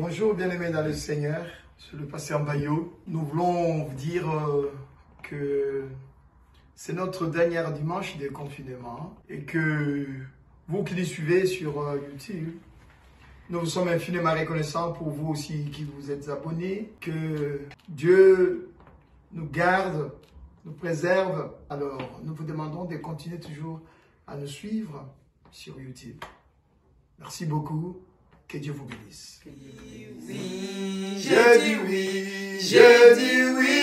Bonjour bien-aimés dans le Seigneur, c'est le pasteur Bayo. Nous voulons vous dire que c'est notre dernier dimanche de confinement et que vous qui les suivez sur YouTube, nous vous sommes infiniment reconnaissants pour vous aussi qui vous êtes abonnés. Que Dieu nous garde, nous préserve. Alors nous vous demandons de continuer toujours à nous suivre sur YouTube. Merci beaucoup. Que Dieu vous bénisse. Oui, je dis oui, je dis oui,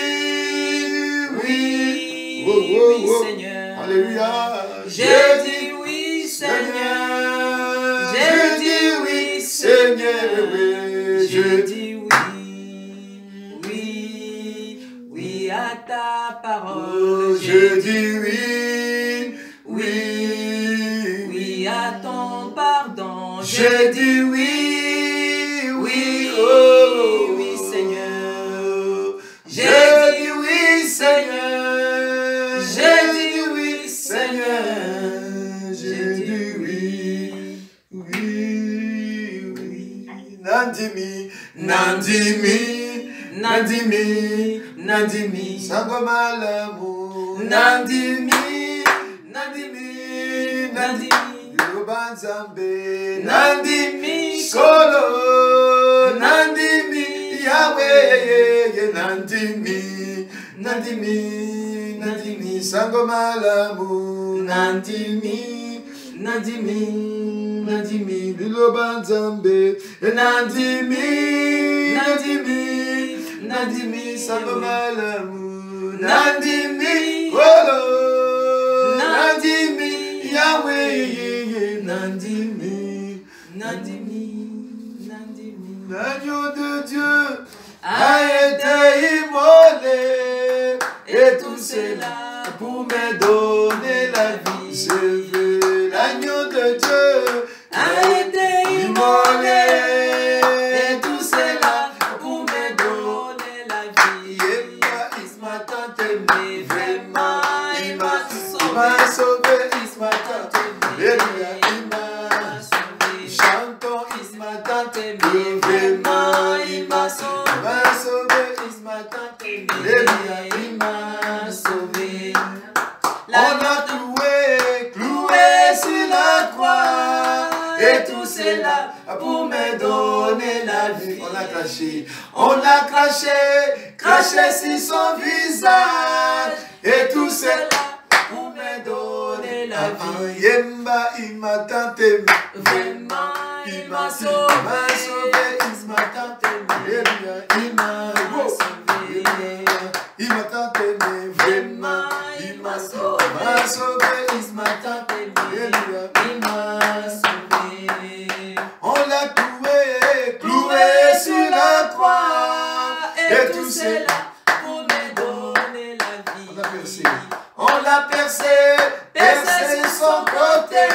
oui, Oh, oh, oui, oh. Seigneur. Alléluia. Je dis oui, Seigneur. Je dis oui, Seigneur. Je dis oui, oui, oui à ta parole. Je dis oui, oui, oui à ton pardon. je dis oui, oui, oh, oui, Seigneur. Je dis oui, Seigneur. Je dis oui, Seigneur. Je dis oui, oui, oui. Nandimi, Nandimi, Nandimi, Nandimi, Sangoma l'amour. Nandimi, Nandimi, Nandimi, Yobanzambe. Nandimi, Solo, Nandimi, Yahweh, Nandimi, Nandimi, Nandimi, Sangoma l'amour. Nandimi, Nandimi, Nandimi, Bilobanzambe, Nandimi, Nandimi, Nandimi, Sangoma l'amour. Nandimi, Olo, Nandimi, Yahweh, Nandimi, Nandimi, Nandimi. l'agneau de Dieu a été immolé, et tout cela pour me donner la vie. Je veux l'agneau de Dieu A été immolé, et tout cela pour me donner la vie. Yemba is ma tante aimée, Vraiment, il m'a il m'a sauvé, is ma tante aimée, sauvé. il m'a Sauvé. chantons, is ma tante Mais aimée, vraiment, il m'a il sauvé. m'a sauvé, is ma tante aimée, Il m'a sauvé. On a cloué sur la croix, et tout cela pour me donner la vie. On a craché sur son visage, et tout cela Pour me donner la vie. Yemba, il m'a tant aimé. Vraiment, il m'a Il m'a sauvé. sauvé, il m'a tant aimé. Il m'a sauvé, il m'a tant aimé. Vraiment, il m'a sauvé, il m'a tant aimé. Il m'a sauvé. On l'a cloué sur la croix, Et tout cela pour me donner la vie. On l'a percé. On l'a percé son côté,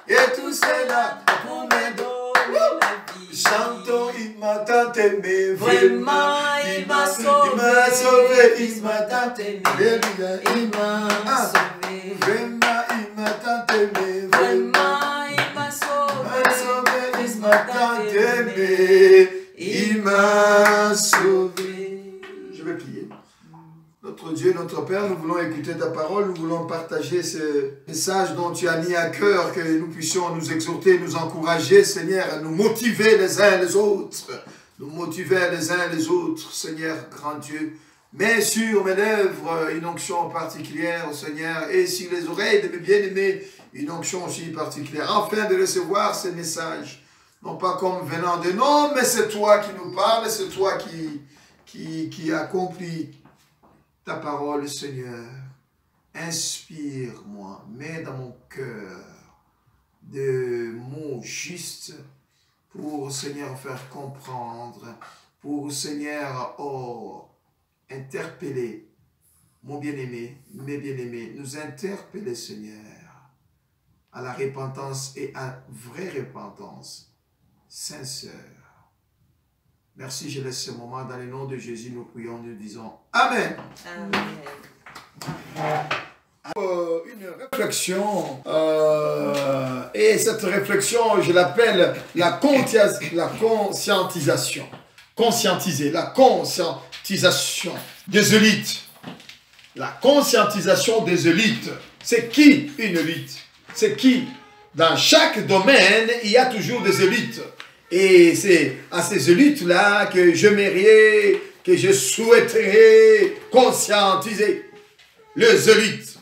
et tout cela Pour me donner la vie. chantons, il m'a tant aimé. Vraiment, il m'a sauvé. Il m'a tant aimé. Il m'a sauvé. Vraiment, il m'a tant aimé. Vraiment, il m'a sauvé. Il m'a tant aimé. Il m'a sauvé. Je vais prier. Notre Dieu, notre Père, nous voulons écouter ta parole, nous voulons partager ce message dont tu as mis à cœur, que nous puissions nous exhorter, nous encourager, Seigneur, nous motiver les uns les autres, nous motiver les uns les autres, Seigneur, grand Dieu. Mets sur mes lèvres une onction particulière, Seigneur, et sur les oreilles de mes bien-aimés, une onction aussi particulière, afin de recevoir ces messages, non pas comme venant de nous, mais c'est toi qui nous parles, c'est toi qui accomplis ta parole, Seigneur. Inspire-moi, mets dans mon cœur des mots justes pour, Seigneur, faire comprendre, pour, Seigneur, interpeller mon bien-aimé, mes bien-aimés, nous interpeller, Seigneur, à la repentance et à vraie repentance, sincère. Merci, je laisse ce moment dans le nom de Jésus, nous prions, nous disons Amen. Amen. Une réflexion, et cette réflexion, je l'appelle la conscientisation. Conscientiser, la conscientisation des élites. La conscientisation des élites. C'est qui une élite? C'est qui? Dans chaque domaine, il y a toujours des élites. Et c'est à ces élites-là que j'aimerais, que je souhaiterais conscientiser. Les élites.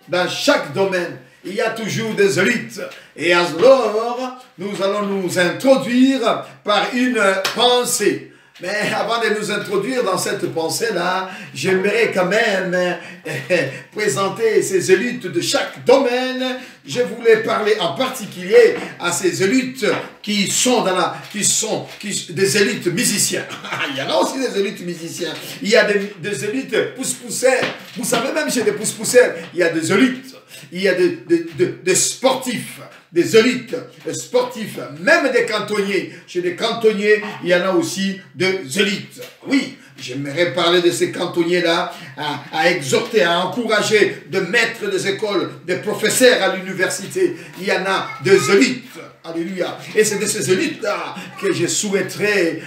Dans chaque domaine, il y a toujours des élites. Et alors, nous allons nous introduire par une pensée. Mais avant de nous introduire dans cette pensée-là, j'aimerais quand même présenter ces élites de chaque domaine. Je voulais parler en particulier à ces élites qui sont des élites musiciens. Il y en a aussi des élites musiciens. Il y a des élites pousse-pousseurs. Vous savez, même chez les pousse-pousseurs, il y a des élites. Il y a des sportifs. Des élites sportifs, même des cantonniers. Chez les cantonniers, il y en a aussi des élites. Oui, j'aimerais parler de ces cantonniers-là, à exhorter, à encourager, de maîtres des écoles, des professeurs à l'université. Il y en a des élites. Alléluia. Et c'est de ces élites-là que je souhaiterais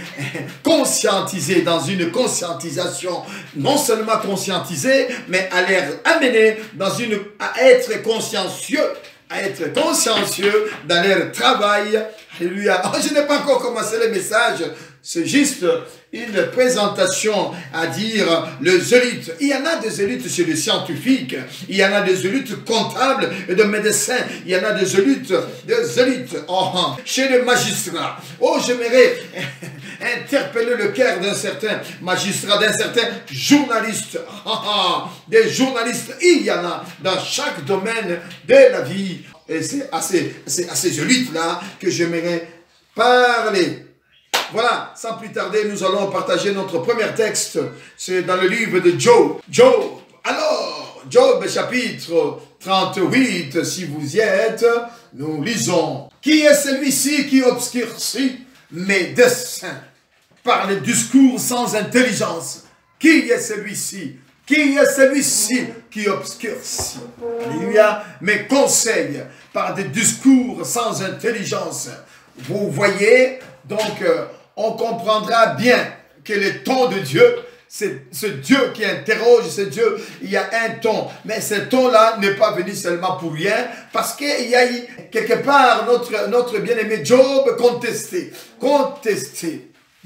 conscientiser dans une conscientisation. Non seulement conscientiser, mais à les amener à être consciencieux. À être consciencieux dans leur travail. Alléluia. Oh, je n'ai pas encore commencé le message. C'est juste une présentation à dire les élites. Il y en a des élites chez les scientifiques. Il y en a des élites comptables et de médecins. Il y en a des élites chez les magistrats. Oh, j'aimerais interpeller le cœur d'un certain magistrat, d'un certain journaliste. Des journalistes, il y en a dans chaque domaine de la vie. Et c'est à ces élites-là que j'aimerais parler. Voilà, sans plus tarder, nous allons partager notre premier texte. C'est dans le livre de Job. Alors, Job chapitre 38, si vous y êtes, nous lisons. Qui est celui-ci qui obscurcit mes desseins par les discours sans intelligence? Qui est celui-ci? Qui est celui-ci qui obscurcit, alléluia, mes conseils par des discours sans intelligence? Vous voyez, donc, on comprendra bien que le ton de Dieu, c'est ce Dieu qui interroge, c'est Dieu, il y a un ton. Mais ce ton-là n'est pas venu seulement pour rien, parce qu'il y a quelque part notre bien-aimé Job contesté.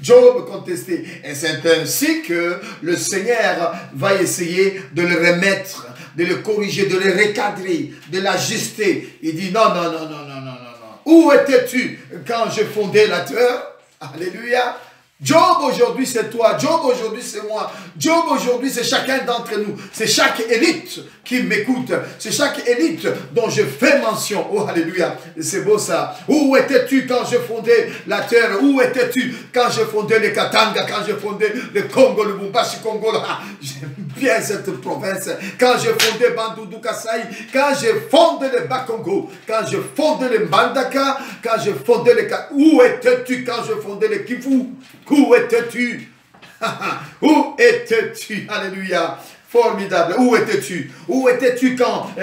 Job contesté. Et c'est ainsi que le Seigneur va essayer de le remettre, de le corriger, de le recadrer, de l'ajuster. Il dit non. Où étais-tu quand je fondais la terre? Alléluia. Job aujourd'hui c'est toi, Job aujourd'hui c'est moi, Job aujourd'hui c'est chacun d'entre nous, c'est chaque élite qui m'écoute, c'est chaque élite dont je fais mention. Oh alléluia, c'est beau ça. Où étais-tu quand je fondais la terre? Où étais-tu quand je fondais le Katanga, quand je fondais le Congo, le Bumbashi Congo? J'aime bien cette province. Quand je fondais Bandundu Kasai, quand je fondais le Bakongo, quand je fondais le Mbandaka, quand je fondais le... Où étais-tu quand je fondais le Kivu? Où étais-tu? Où étais-tu? Alléluia. Formidable. Où étais-tu? Où étais-tu quand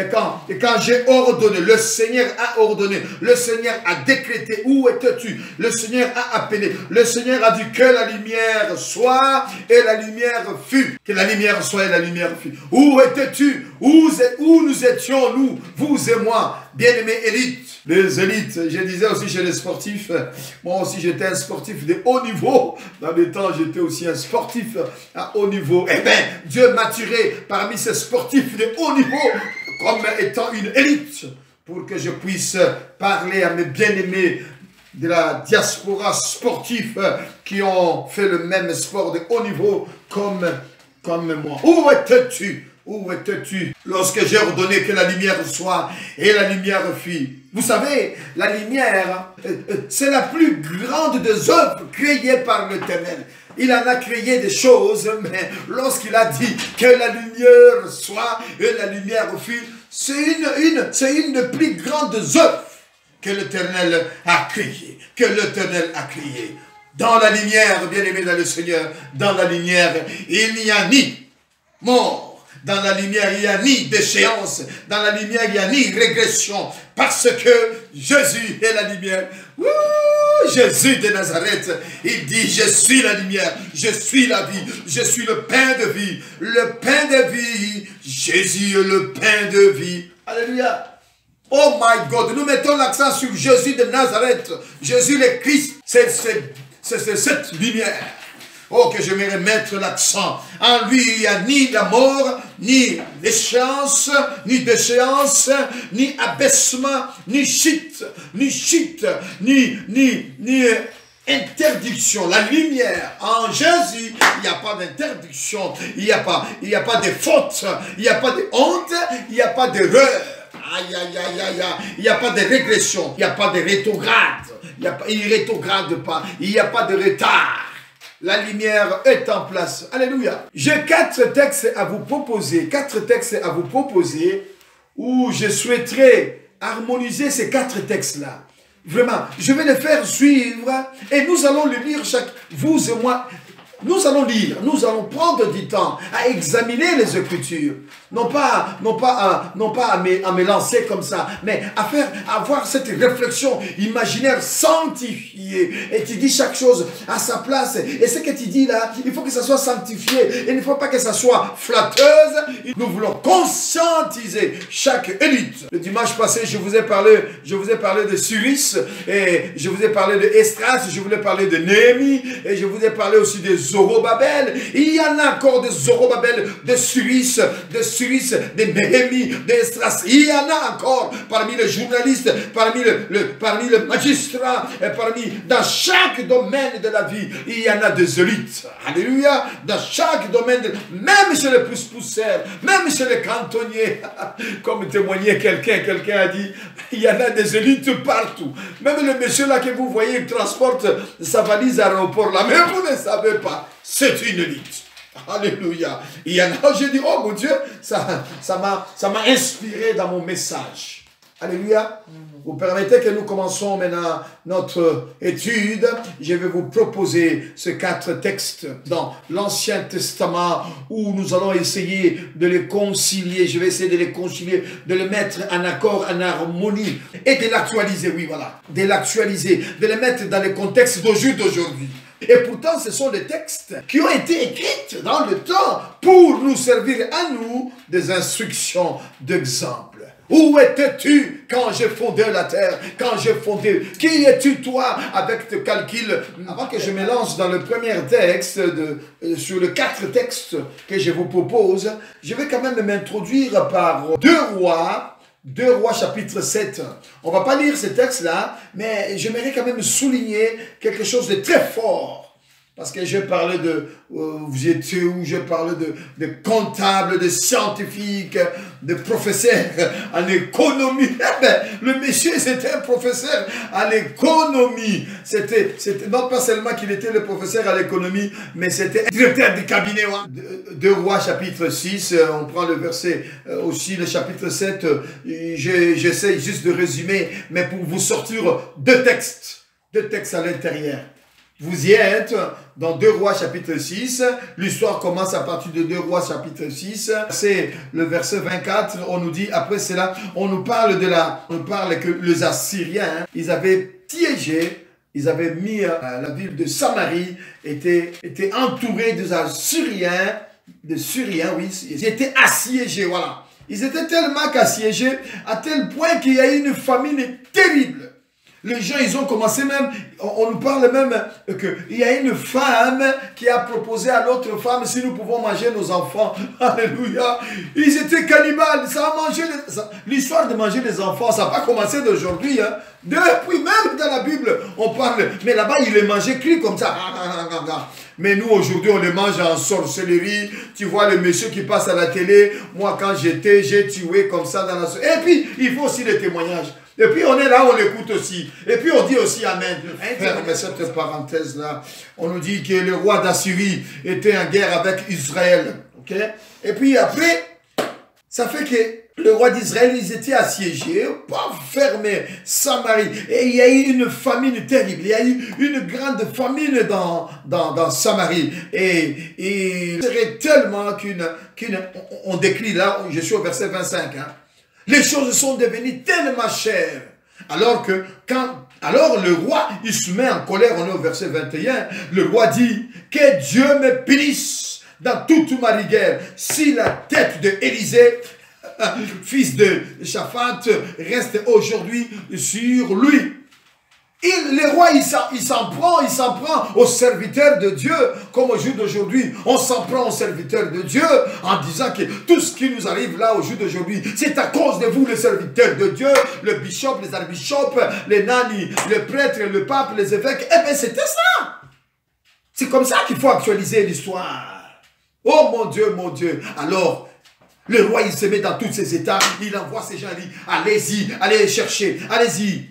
j'ai ordonné? Le Seigneur a ordonné. Le Seigneur a décrété. Où étais-tu? Le Seigneur a appelé. Le Seigneur a dit que la lumière soit et la lumière fut. Que la lumière soit et la lumière fut. Où étais-tu? Où nous étions, nous, vous et moi, bien-aimés élites? Les élites, je disais aussi chez les sportifs, moi aussi j'étais un sportif de haut niveau. Dans le temps, j'étais aussi un sportif à haut niveau. Eh bien, Dieu m'a tiré parmi ces sportifs de haut niveau comme étant une élite pour que je puisse parler à mes bien-aimés de la diaspora sportive qui ont fait le même sport de haut niveau comme moi. Où étais-tu? Où étais-tu lorsque j'ai ordonné que la lumière soit et la lumière fut? Vous savez, la lumière, c'est la plus grande des œuvres créées par l'Éternel. Il en a créé des choses, mais lorsqu'il a dit que la lumière soit et la lumière fut, c'est une des plus grandes œuvres que l'Éternel a créées, Dans la lumière, bien-aimé dans le Seigneur, dans la lumière, il n'y a ni mort, Dans la lumière, il n'y a ni déchéance. Dans la lumière, il n'y a ni régression. Parce que Jésus est la lumière. Wouh! Jésus de Nazareth, il dit, je suis la lumière, je suis la vie, je suis le pain de vie. Le pain de vie, Jésus est le pain de vie. Alléluia. Oh my God, nous mettons l'accent sur Jésus de Nazareth. Jésus le Christ, c'est cette lumière. Oh, que j'aimerais mettre l'accent. En lui, il n'y a ni la mort, ni déchéance, ni abaissement, ni chute, ni interdiction. La lumière, en Jésus, il n'y a pas d'interdiction, il n'y a pas de faute, il n'y a pas de honte, il n'y a pas d'erreur. Aïe, aïe, aïe, aïe, aïe. Il n'y a pas de régression, il n'y a pas de rétrograde, il ne rétrograde pas, il n'y a pas de retard. La lumière est en place. Alléluia. J'ai 4 textes à vous proposer. 4 textes à vous proposer où je souhaiterais harmoniser ces 4 textes-là. Vraiment, je vais les faire suivre et nous allons le lire vous et moi. Nous allons lire, nous allons prendre du temps à examiner les Écritures. Non pas à me lancer comme ça, mais à avoir cette réflexion imaginaire sanctifiée. Et tu dis chaque chose à sa place. Et ce que tu dis là, il faut que ça soit sanctifié. Il ne faut pas que ça soit flatteuse. Nous voulons conscientiser chaque élite. Le dimanche passé, je vous ai parlé de Cyrus, et je vous ai parlé de Esdras, je vous ai parlé de Néhémie, et je vous ai parlé aussi de Zorobabel. Il y en a encore de Zorobabel, de Cyrus, de Néhémie, d'Esdras. Il y en a encore parmi les journalistes, parmi le magistrat, et dans chaque domaine de la vie, il y en a des élites. Alléluia. Dans chaque domaine, même chez les pousseurs, même chez les cantonniers, comme témoignait quelqu'un a dit, il y en a des élites partout. Même le monsieur là que vous voyez, il transporte sa valise à l'aéroport là, mais vous ne savez pas, c'est une élite. Alléluia. Il y en a, j'ai dit, oh mon Dieu, ça m'a inspiré dans mon message. Alléluia. Vous permettez que nous commençons maintenant notre étude. Je vais vous proposer ces 4 textes dans l'Ancien Testament où nous allons essayer de les concilier. Je vais essayer de les concilier, de les mettre en accord, en harmonie et de l'actualiser. Oui, voilà. De l'actualiser, de les mettre dans le contexte d'aujourd'hui. Et pourtant, ce sont des textes qui ont été écrits dans le temps pour nous servir à nous des instructions d'exemple. Où étais-tu quand j'ai fondé la terre? Quand j'ai fondé... Qui es-tu toi avec tes calculs? Avant que je me lance dans le premier texte, sur les 4 textes que je vous propose, je vais quand même m'introduire par 2 Rois chapitre 7. On ne va pas lire ce texte-là, mais j'aimerais quand même souligner quelque chose de très fort. Parce que je parlais de, vous étiez où, je parlais de comptables, de scientifiques, de professeurs en économie. Le monsieur, c'était un professeur à l'économie. C'était non pas seulement qu'il était le professeur à l'économie, mais c'était directeur de cabinet. 2 Rois chapitre 6, on prend le verset aussi, le chapitre 7. J'essaie juste de résumer, mais pour vous sortir 2 textes à l'intérieur. Vous y êtes dans 2 Rois chapitre 6. L'histoire commence à partir de 2 Rois chapitre 6. C'est le verset 24. On nous dit, après cela, on parle que les Assyriens, ils avaient piégé, ils avaient mis la ville de Samarie, était entourée des Assyriens, oui, ils étaient assiégés, voilà. Ils étaient tellement assiégés à tel point qu'il y a eu une famine terrible. Les gens, ils ont commencé même, on nous parle même qu'il y a une femme qui a proposé à l'autre femme si nous pouvons manger nos enfants. Alléluia. Ils étaient cannibales. Ça a mangé l'histoire de manger les enfants, ça n'a pas commencé d'aujourd'hui. Hein. Depuis même dans la Bible, on parle. Mais là-bas, ils les mangeaient crus comme ça. Mais nous, aujourd'hui, on les mange en sorcellerie. Tu vois le monsieur qui passe à la télé. Moi, quand j'ai tué comme ça dans la... Et puis, il faut aussi les témoignages. Et puis on est là, on l'écoute aussi. Et puis on dit aussi Amen. Fermez cette parenthèse-là. On nous dit que le roi d'Assyrie était en guerre avec Israël. Okay? Et puis après, ça fait que le roi d'Israël, ils étaient assiégés, pas fermés, Samarie. Et il y a eu une famine terrible. Il y a eu une grande famine dans Samarie. Et c'est tellement on décrit là, je suis au verset 25, hein, les choses sont devenues tellement chères. Alors le roi, il se met en colère, on est au verset 21, le roi dit, que Dieu me punisse dans toute ma rigueur, si la tête de Élisée, fils de Shaphat, reste aujourd'hui sur lui. Le roi, il s'en prend aux serviteurs de Dieu, comme au jour d'aujourd'hui, on s'en prend aux serviteurs de Dieu, en disant que tout ce qui nous arrive là au jour d'aujourd'hui, c'est à cause de vous, les serviteurs de Dieu, le bishop, les archbishops, les nannies, le prêtre, le pape, les évêques. Eh bien, c'était ça. C'est comme ça qu'il faut actualiser l'histoire. Oh mon Dieu, mon Dieu. Alors, le roi, il se met dans tous ses états, il envoie ses gens, il dit, allez-y, allez les chercher, allez-y.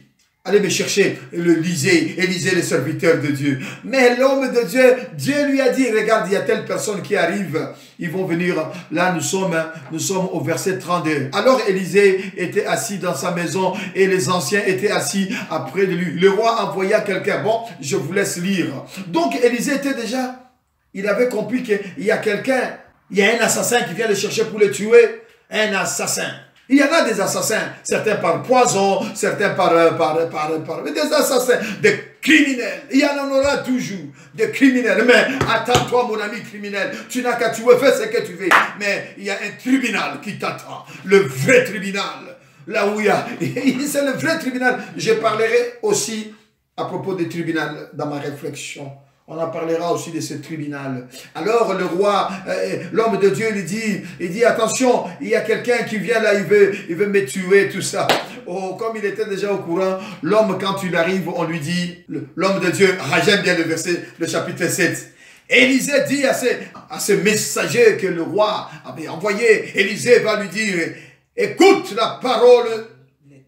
Allez me chercher Élisée, le serviteur de Dieu. Mais l'homme de Dieu, Dieu lui a dit, regarde, il y a telle personne qui arrive, ils vont venir. Là, nous sommes au verset 32. Alors Élisée était assis dans sa maison et les anciens étaient assis après de lui. Le roi envoya quelqu'un. Bon, je vous laisse lire. Donc Élisée était déjà, il avait compris qu'il y a quelqu'un, il y a un assassin qui vient le chercher pour le tuer. Un assassin. Il y en a des assassins, certains par poison, certains par des assassins, des criminels. Il y en aura toujours, des criminels. Mais attends-toi, mon ami criminel, tu n'as qu'à tuer, fais ce que tu veux. Mais il y a un tribunal qui t'attend, le vrai tribunal. Là où il y a, c'est le vrai tribunal. Je parlerai aussi à propos du tribunal dans ma réflexion. On en parlera aussi de ce tribunal. Alors le roi, l'homme de Dieu, il dit attention, il y a quelqu'un qui vient là, il veut me tuer, tout ça. Oh, comme il était déjà au courant, l'homme, quand il arrive, on lui dit, l'homme de Dieu, j'aime bien le chapitre 7. Élisée dit à ce messager que le roi avait envoyé, Élisée va lui dire, écoute la parole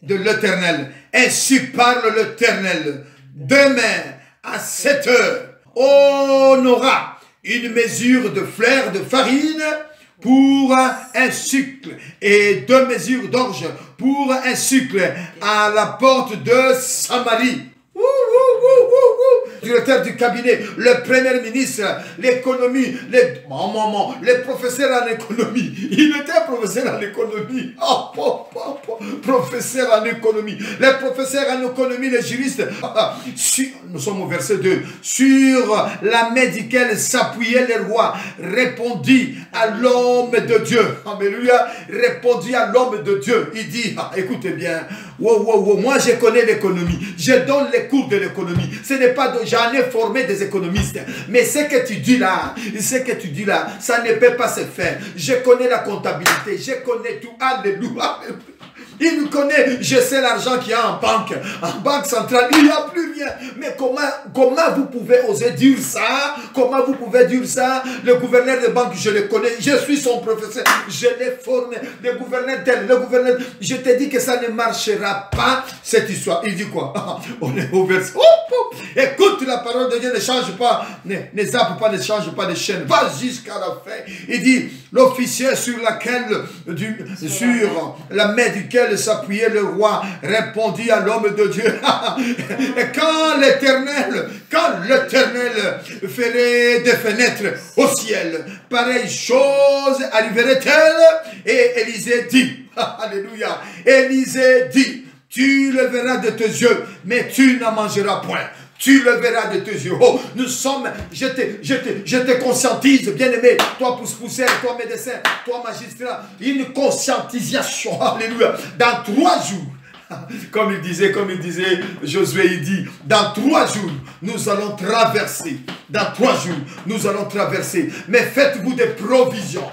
de l'Éternel. Ainsi parle l'Éternel. Demain, à 7 heures, on aura une mesure de fleur de farine pour un sucle et 2 mesures d'orge pour un sucle à la porte de Samarie. Directeur du cabinet, le premier ministre, l'économie, les professeurs en économie. Il était professeur en économie. Professeur en économie. Les professeurs en économie, les juristes. Nous sommes au verset 2. Sur la main duquel s'appuyait le roi, répondit à l'homme de Dieu. Alléluia. Répondit à l'homme de Dieu. Il dit, écoutez bien, moi je connais l'économie. Je donne les cours de l'économie. Ce n'est pas j'en ai formé des économistes. Mais ce que tu dis là, ça ne peut pas se faire. Je connais la comptabilité, je connais tout. Alléluia. Il nous connaît, je sais l'argent qu'il y a en banque centrale, il n'y a plus rien. Mais comment vous pouvez oser dire ça? Comment vous pouvez dire ça? Le gouverneur de banque, je le connais, je suis son professeur, je l'ai formé. Le gouverneur tel, le gouverneur, je te dis que ça ne marchera pas, cette histoire. Il dit quoi? On est au verset. Écoute la parole de Dieu, ne change pas, ne zappe pas, ne change pas de chaîne. Va jusqu'à la fin. Il dit, l'officier sur la main duquel s'appuyait le roi, répondit à l'homme de Dieu. Et quand l'Éternel ferait des fenêtres au ciel, pareille chose arriverait-elle? Et Élisée dit, alléluia, Élisée dit, tu le verras de tes yeux, mais tu n'en mangeras point. Tu le verras de tes yeux. Oh, nous sommes, je te conscientise, bien-aimé, toi pousse-pousseur, toi médecin, toi magistrat, une conscientisation, alléluia, dans 3 jours. Comme il disait Josué, il dit, dans 3 jours, nous allons traverser. Dans 3 jours, nous allons traverser. Mais faites-vous des provisions.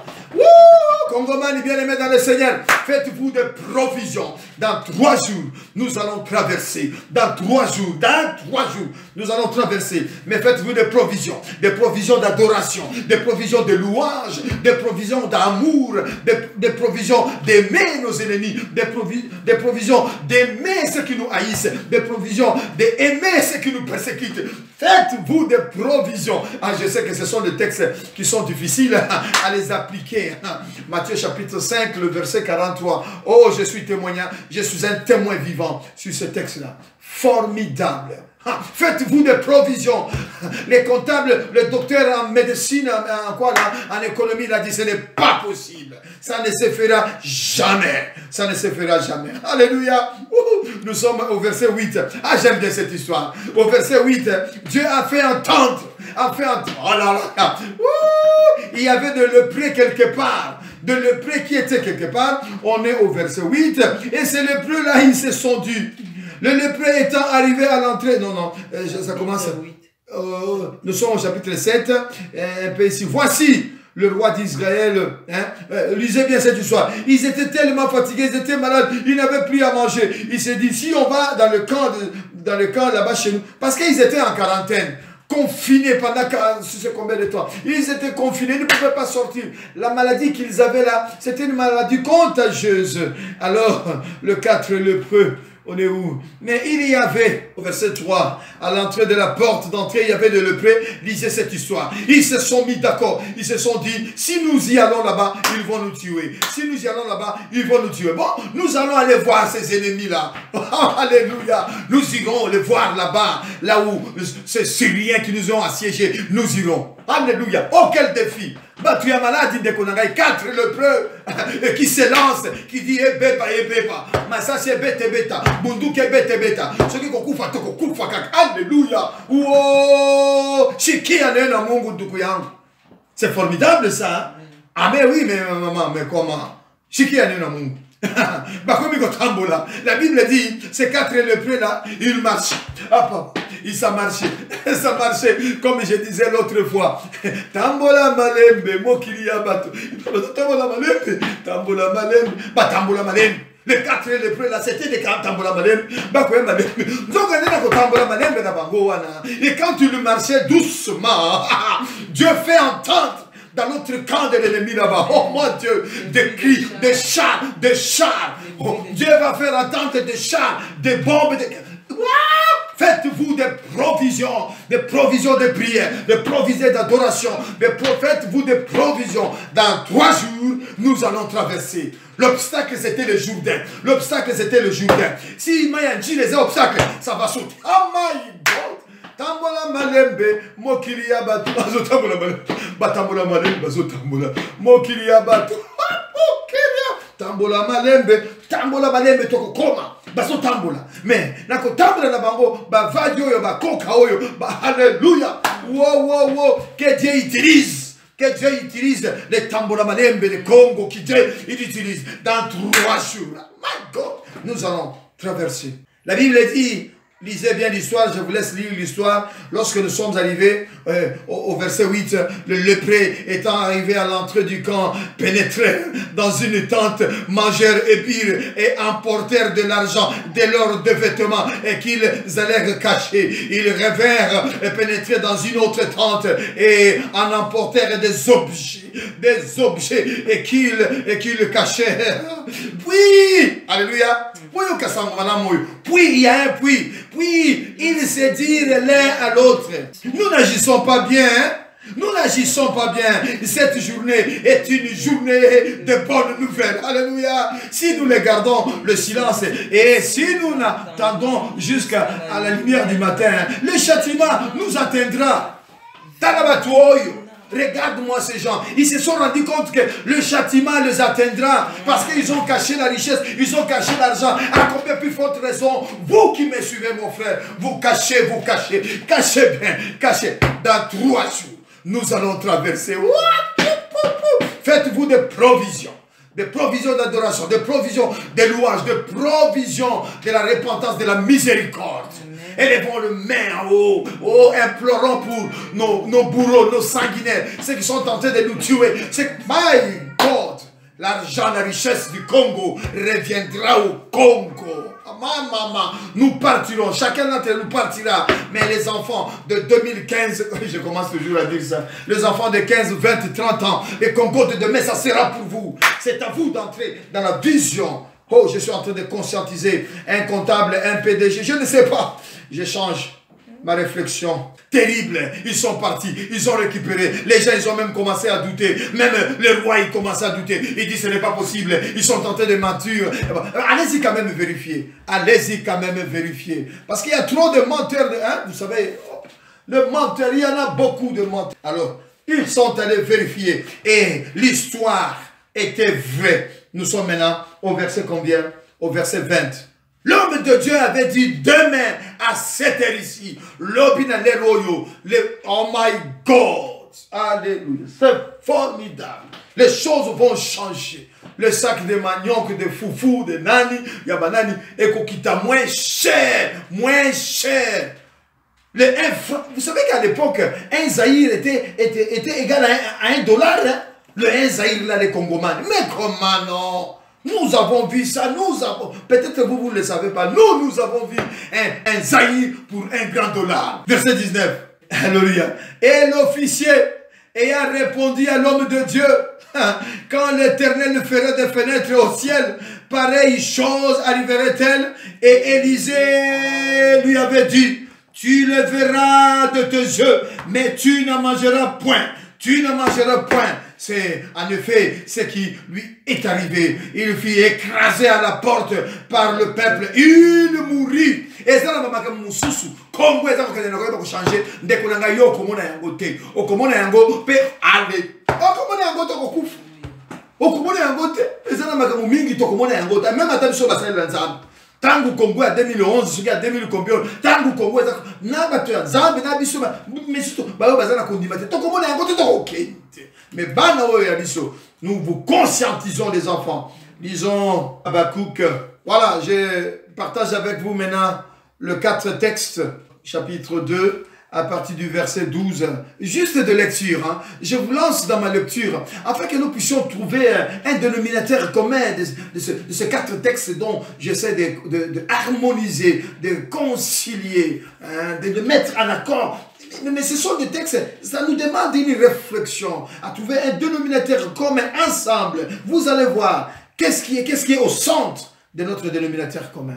Congoman, bien-aimé dans le Seigneur, faites-vous des provisions. Dans 3 jours, nous allons traverser. Dans 3 jours, nous allons traverser. Mais faites-vous des provisions d'adoration, des provisions de louange, des provisions d'amour, des provisions d'aimer nos ennemis, des provisions d'aimer ceux qui nous haïssent, des provisions d'aimer ceux qui nous persécutent. Faites-vous des provisions. Je sais que ce sont des textes qui sont difficiles à les appliquer. Matthieu chapitre 5, le verset 43. Oh, je suis un témoin vivant sur ce texte-là. Formidable. Faites-vous des provisions. Les comptables, le docteur en médecine, en économie, il a dit ce n'est pas possible. Ça ne se fera jamais. Ça ne se fera jamais. Alléluia. Nous sommes au verset 8. Ah, j'aime bien cette histoire. Au verset 8, Dieu a fait entendre. Oh là là. Il y avait de lepreux quelque part. De lepreux qui était quelque part. On est au verset 8. Et ces lepreux là, ils se sont dus. Le lépreux étant arrivé à l'entrée, ça commence. Nous sommes au chapitre 7, un peu ici. Voici le roi d'Israël. Lisez bien cette histoire. Ils étaient tellement fatigués, ils étaient malades, ils n'avaient plus à manger. Il s'est dit, si on va dans le camp là-bas chez nous, parce qu'ils étaient en quarantaine, confinés pendant combien de temps. Ils étaient confinés, ils ne pouvaient pas sortir. La maladie qu'ils avaient là, c'était une maladie contagieuse. Alors, le 4 lépreux, on est où? Mais il y avait, au verset 3, à l'entrée de la porte d'entrée, il y avait des lépreux. Lisez cette histoire. Ils se sont mis d'accord. Ils se sont dit, si nous y allons là-bas, ils vont nous tuer. Si nous y allons là-bas, ils vont nous tuer. Bon, nous allons aller voir ces ennemis-là. Alléluia. Nous irons les voir là-bas, là où ces Syriens qui nous ont assiégés, nous irons. Alléluia. Oh, quel défi. Bah, tu es malade, il déconne. 4 lépreux qui se lancent, qui dit Ebeba. Mais ça, c'est beta. Bunduke beta. Ce qui kokufa toko kufa kaka. Alléluia. Wow. Chiki anena mungu ndugu yangu. C'est formidable ça. Hein? Ah, mais oui, mais maman, mais comment? Chiki anena mungu. La Bible dit, ces 4 lépreux là, ils marchent. Ça marchait. Ça marchait, comme je disais l'autre fois. Tambola malembe, mokilia bato. Tambola malembe, tambola malembe. Bah, tambola malembe. Les 4 lépreux là, c'était des tambola malembe. Bah, quoi, malembe. Donc, on est dans le tambola malembe na bangoana. Et quand tu le marchais doucement, Dieu fait entendre. Dans l'autre camp de l'ennemi là-bas, oh mon Dieu, des cris, des chars. Oh, Dieu va faire entendre des chars, des bombes. Faites-vous des provisions de prière, des provisions d'adoration, faites-vous des provisions. Dans 3 jours, nous allons traverser. L'obstacle, c'était le Jourdain. Si il y a les obstacles, ça va sauter. Oh my God! Tambola malembe, mokilia batu, azotambola malembe, batambola malembe, azotambola, mokilia batu, tambola malembe, toko koma, baso tambola. Mais, nako tambola na bango, ba vadio yo, ba koka oyo, ba alléluia, wow, que Dieu utilise les tambola malembe, les Congo, qui Dieu utilise dans 3 jours. My God, nous allons traverser. La Bible dit, lisez bien l'histoire, je vous laisse lire l'histoire. Lorsque nous sommes arrivés au verset 8, le lépreux étant arrivé à l'entrée du camp, pénétrèrent dans une tente, mangèrent et birent et emportèrent de l'argent, de l'or, de vêtements et qu'ils allèrent cacher. Ils revinrent et pénétrèrent dans une autre tente et en emportèrent des objets et qu'ils cachèrent. Puis, alléluia, puis il y a un puits. Puis, ils se dirent l'un à l'autre. Nous n'agissons pas bien. Nous n'agissons pas bien. Cette journée est une journée de bonnes nouvelles. Alléluia. Si nous les gardons le silence et si nous n'attendons jusqu'à la lumière du matin, le châtiment nous atteindra. Regarde-moi ces gens. Ils se sont rendus compte que le châtiment les atteindra parce qu'ils ont caché la richesse, ils ont caché l'argent. À combien plus forte raison, vous qui me suivez, mon frère, vous cachez. Cachez bien, cachez. Dans 3 jours, nous allons traverser. Faites-vous des provisions. Des provisions d'adoration, des provisions de louange, des provisions de la repentance, de la miséricorde. Élevons le main en haut, implorons pour nos bourreaux, nos sanguinaires, ceux qui sont tentés de nous tuer. My God, l'argent, la richesse du Congo reviendra au Congo. Maman, nous partirons, chacun d'entre nous partira. Mais les enfants de 2015, je commence toujours à dire ça, les enfants de 15, 20, 30 ans, les Congo de demain, ça sera pour vous. C'est à vous d'entrer dans la vision. Oh, je suis en train de conscientiser un comptable, un PDG, je ne sais pas. Je change. ma réflexion terrible. Ils sont partis, ils ont récupéré. Les gens, ils ont même commencé à douter. Même le roi, il commence à douter. Il dit, ce n'est pas possible. Ils sont tentés de mentir. Allez-y quand même vérifier. Allez-y quand même vérifier. Parce qu'il y a trop de menteurs. Hein? Vous savez, le menteur, il y en a beaucoup de menteurs. Alors, ils sont allés vérifier. Et l'histoire était vraie. Nous sommes maintenant au verset combien? Au verset 20. L'homme de Dieu avait dit demain à cette heure ici. Oh my God. Alléluia. C'est formidable. Les choses vont changer. Le sac de manioc, de foufou, de nani, yabanani, et kokita moins cher. Moins cher. Vous savez qu'à l'époque, un Zaïre était égal à $1. Hein? Le 1 Zaïre, là, les Congomans. Mais comment non? Nous avons vu ça, peut-être que vous ne le savez pas, nous avons vu un Zaïre pour $1 grand. Verset 19. Alléluia. Et l'officier ayant répondu à l'homme de Dieu, quand l'Éternel ferait des fenêtres au ciel, pareille chose arriverait-elle? Et Élisée lui avait dit, tu le verras de tes yeux, mais tu n'en mangeras point. Tu ne mangeras point. C'est en effet ce qui lui est arrivé. Il fut écrasé à la porte par le peuple. Il mourut. Et ça, va changer. Dès qu'on a eu au côté, au commun yango, pe allez. Au commun yango, to kouf. Au commun yango, et ça, va mingi to commun yango. Même à sur la salle d'ensemble. Tangu Congo à 2011, ce qui a 2000 combien. Tangu Congo, n'a pas tué. Zambe n'a pas tué. Mais surtout, bah, bazana condimate. To commun yango, to ok. Mais nous vous conscientisons les enfants. Lisons Habakkuk. Voilà, je partage avec vous maintenant le 4 textes, chapitre 2, à partir du verset 12. Juste de lecture. Hein. Je vous lance dans ma lecture, afin que nous puissions trouver un dénominateur commun de ces 4 textes dont j'essaie de harmoniser, de concilier, hein, de mettre en accord. Mais ce sont des textes, ça nous demande une réflexion, à trouver un dénominateur commun ensemble. Vous allez voir qu'est-ce qui est au centre de notre dénominateur commun.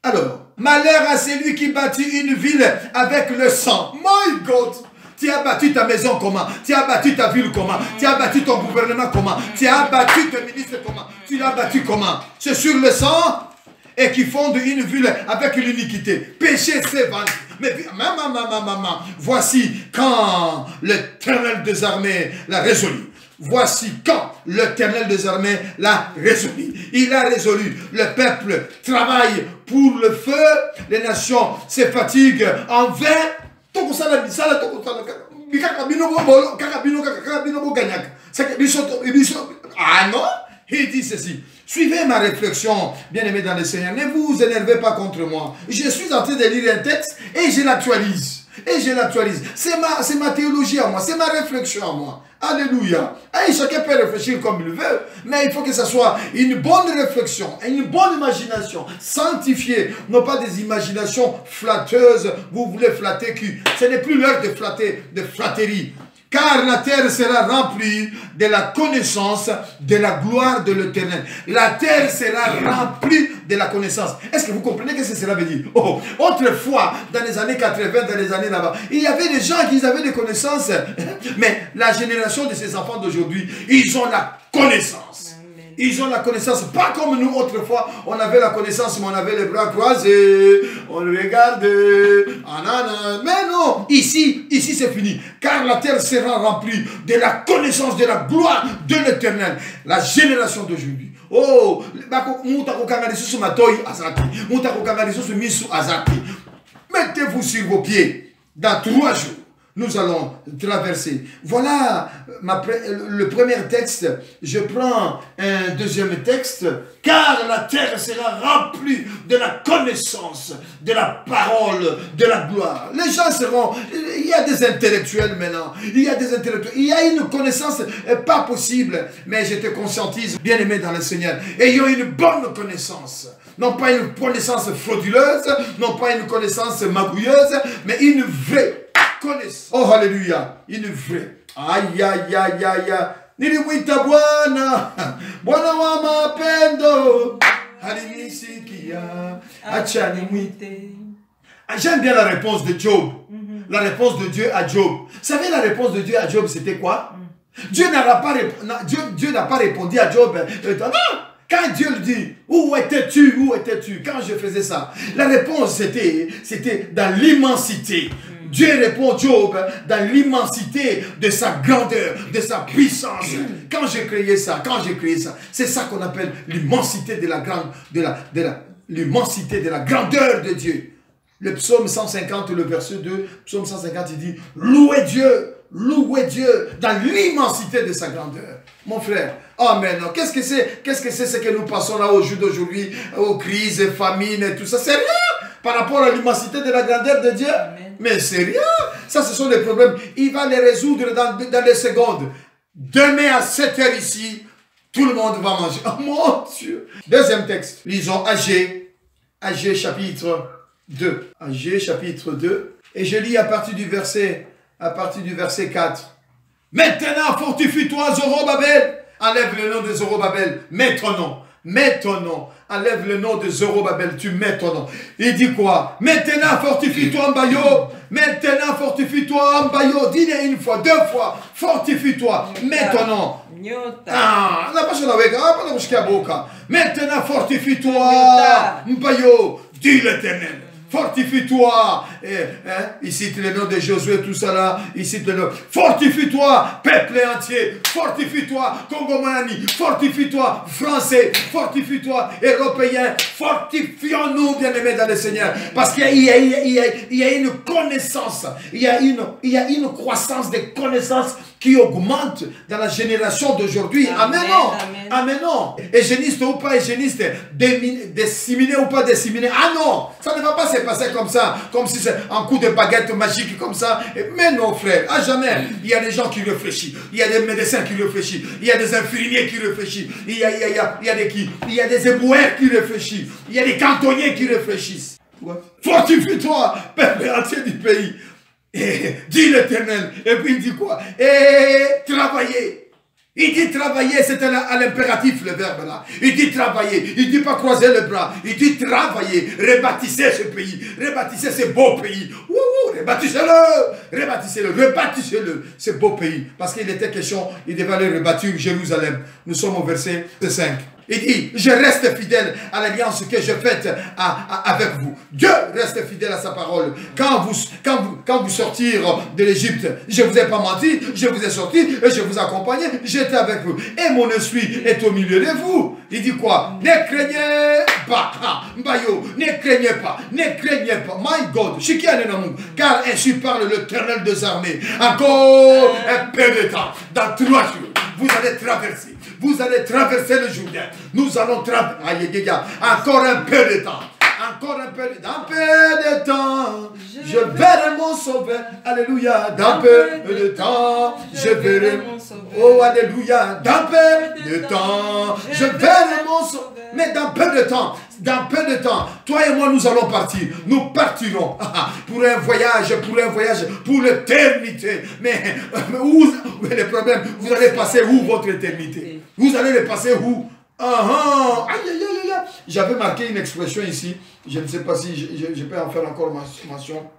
Alors, malheur à celui qui bâtit une ville avec le sang. My God! Tu as bâti ta maison comment? Tu as bâti ta ville comment? Tu as bâti ton gouvernement comment? Tu as bâti tes ministres comment? Tu l'as bâti comment? C'est sur le sang et qui fonde une ville avec l'iniquité. Péché, c'est vendu. Mais maman, voici quand l'Éternel des armées l'a résolu. Voici quand l'Éternel des armées l'a résolu. Il a résolu. Le peuple travaille pour le feu. Les nations se fatiguent en vain. Ah non? Il dit ceci. Suivez ma réflexion, bien-aimés dans le Seigneur. Ne vous énervez pas contre moi. Je suis en train de lire un texte et je l'actualise. C'est ma théologie à moi, c'est ma réflexion à moi. Alléluia. Et chacun peut réfléchir comme il veut, mais il faut que ce soit une bonne réflexion, une bonne imagination, sanctifiée, non pas des imaginations flatteuses. Vous voulez flatter qui? Ce n'est plus l'heure de flatter, de flatterie. Car la terre sera remplie de la connaissance de la gloire de l'Éternel. La terre sera remplie de la connaissance. Est-ce que vous comprenez ce que cela veut dire? Oh, autrefois, dans les années 80, dans les années là-bas, il y avait des gens qui avaient des connaissances. Mais la génération de ces enfants d'aujourd'hui, ils ont la connaissance. Ils ont la connaissance, pas comme nous autrefois, on avait la connaissance, mais on avait les bras croisés, on regardait, mais non, ici c'est fini, car la terre sera remplie de la connaissance de la gloire de l'Éternel, la génération d'aujourd'hui. Oh, mettez-vous sur vos pieds, dans 3 jours. Nous allons traverser. Voilà le premier texte. Je prends un deuxième texte. Car la terre sera remplie de la connaissance, de la parole, de la gloire. Les gens seront... Il y a des intellectuels maintenant. Il y a une connaissance pas possible. Mais je te conscientise, bien-aimé dans le Seigneur. Ayons une bonne connaissance. Non pas une connaissance frauduleuse, non pas une connaissance magouilleuse, mais une vraie connaissance. Oh, alléluia. Une vraie. Aïe, aïe, aïe, aïe. Nilimwita Bwana, Bwana wa mapendo. Alinisikia, acha nimwite. J'aime bien la réponse de Job. La réponse de Dieu à Job. Vous savez, la réponse de Dieu à Job, c'était quoi? Dieu n'a pas répondu à Job. Non! Quand Dieu lui dit, où étais-tu? Où étais-tu? Quand je faisais ça. La réponse, c'était dans l'immensité. Dieu répond à Job dans l'immensité de sa grandeur, de sa puissance. Quand j'ai créé ça, c'est ça qu'on appelle l'immensité de la l'immensité de la grandeur de Dieu. Le psaume 150, le verset 2, psaume 150, il dit, louez Dieu dans l'immensité de sa grandeur. Mon frère, amen. Qu'est-ce que c'est ce que nous passons là au jour d'aujourd'hui, aux crises, famines et tout ça? C'est rien par rapport à l'immensité de la grandeur de Dieu. Amen. Mais c'est rien. Ça, ce sont des problèmes. Il va les résoudre dans des secondes. Demain à 7 h ici, tout le monde va manger. Oh mon Dieu. Deuxième texte. Lisons Agé chapitre 2. Agé chapitre 2. Et je lis à partir du verset 4. Maintenant, fortifie-toi, Zorobabel. Enlève le nom de Zorobabel. Mets ton nom. Enlève le nom de Zorobabel. Tu mets ton nom. Il dit quoi? Maintenant, fortifie-toi, Mbayo. Maintenant, fortifie-toi, Mbayo. Dis-le une fois, 2 fois. Fortifie-toi. Mets ton nom. Maintenant, fortifie-toi, Mbayo. Dis l'Éternel. Fortifie-toi. Il cite le nom de Josué, tout ça là. Il cite le nom. Fortifie-toi, peuple entier. Fortifie-toi, Congomani. Fortifie-toi, Français. Fortifie-toi, Européens. Fortifions-nous, bien-aimés dans le Seigneur. Parce qu'il y a une connaissance. Il y a une croissance des connaissances qui augmente dans la génération d'aujourd'hui. Amen. Amen. Hygiéniste ou pas hygiéniste, disséminé ou pas disséminé. Ah non, ça ne va pas se passer comme ça, comme si c'est un coup de baguette magique comme ça. Mais non, frère, à jamais. Il y a des gens qui réfléchissent, il y a des médecins qui réfléchissent, il y a des infirmiers qui réfléchissent, il y a des éboueurs qui réfléchissent, il y a des cantonniers qui réfléchissent. Fortifie-toi, peuple entier du pays. Et dit l'Éternel. Et puis il dit quoi? Et travailler. Il dit travailler, c'est à l'impératif le verbe là. Il dit travailler. Il dit pas croiser les bras. Il dit travailler. Rebâtissez ce pays. Rebâtissez ce beau pays. Rebâtissez-le. Rebâtissez-le. Ce beau pays. Parce qu'il était question, il devait aller rebâtir Jérusalem. Nous sommes au verset 5. Il dit, je reste fidèle à l'alliance que j'ai faite avec vous. Dieu reste fidèle à sa parole. Quand vous sortirez de l'Égypte, je ne vous ai pas menti, je vous ai sorti et je vous ai accompagné, j'étais avec vous. Et mon esprit est au milieu de vous. Il dit quoi? Ne craignez pas. Mbayo, ne craignez pas. Ne craignez pas. My God, car ainsi parle l'Éternel des armées. Encore un peu de temps. Dans 3 jours, vous allez traverser. Vous allez traverser le Jourdain. Nous allons traverser. Encore un peu de temps. Encore un peu de temps. Je verrai mon sauveur. Alléluia. D'un peu de temps. Je verrai mon sauveur. Oh, alléluia. D'un peu de temps. Je verrai mon sauveur. Mais dans peu de temps. Dans peu de temps, toi et moi, nous allons partir. Nous partirons pour un voyage, pour l'éternité. Mais où le problème? Vous allez passer où votre éternité? Vous allez le passer où? J'avais marqué une expression ici. Je ne sais pas si je peux en faire encore mention.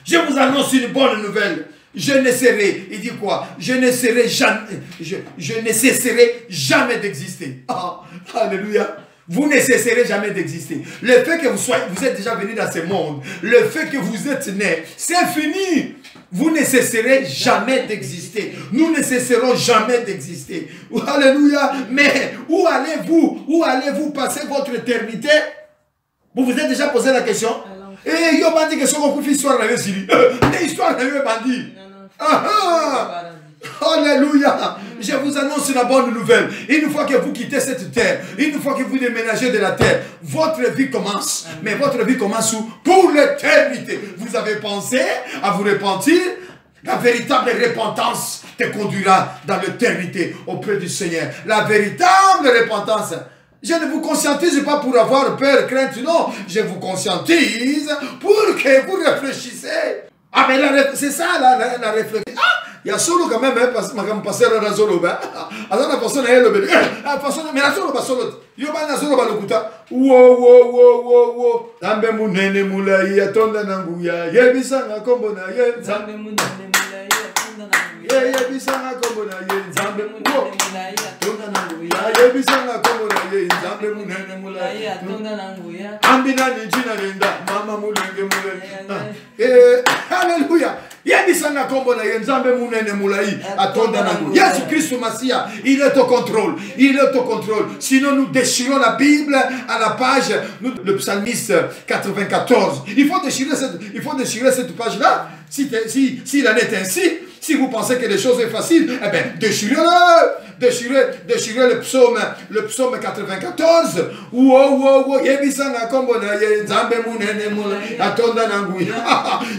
Je vous annonce une bonne nouvelle. Je ne cesserai, il dit quoi? Je ne cesserai jamais d'exister. Alléluia. Vous ne cesserez jamais d'exister. Le fait que vous êtes déjà venu dans ce monde, le fait que vous êtes né, c'est fini. Vous ne cesserez jamais d'exister. Nous ne cesserons jamais d'exister. Alléluia. Mais où allez-vous passer votre éternité? Vous vous êtes déjà posé la question? Et il y a dit que ce qu'on fait histoire de Syrie. L'histoire de bandit. Alléluia. Je vous annonce la bonne nouvelle. Une fois que vous quittez cette terre, une fois que vous déménagez de la terre, votre vie commence. Mais votre vie commence où? Pour l'éternité. Vous avez pensé à vous repentir? La véritable repentance te conduira dans l'éternité auprès du Seigneur. La véritable repentance. Je ne vous conscientise pas pour avoir peur, crainte, non. Je vous conscientise pour que vous réfléchissez Ah, mais c'est ça la réflexion. Ah, il y a solo quand même, hein, parce que passer la solo. Alors, la personne est le bébé. Mais la solo, pas solo. Yo, pas la solo, pas le kuta. Wo. Zambe munene mulai, atonda nanguya. Yebisanga kombo na ye. Zambe munene mulai, atonda nanguya. Yebisanga kombo na ye. Zambe munene mulai, atonda nanguya. Yebisanga kombo na ye. Zambe munene mulai, atonda nanguya. Ambina ni jina lenda, mama mulenge mulai. Alléluia. Yebisanga kombo na ye. Zambe munene mulai, atonda nanguya. Jésus Christ Massia, il est au contrôle. Il est au contrôle. Sinon nous déchirons la Bible à la page, le psalmiste 94. Il faut déchirer cette page-là. S'il en est ainsi, si vous pensez que les choses sont faciles, eh bien, déchirez-le. Déchirez le psaume 94. Yebisanga kombo na ye, nzambe munene mulai, atonda nanguya.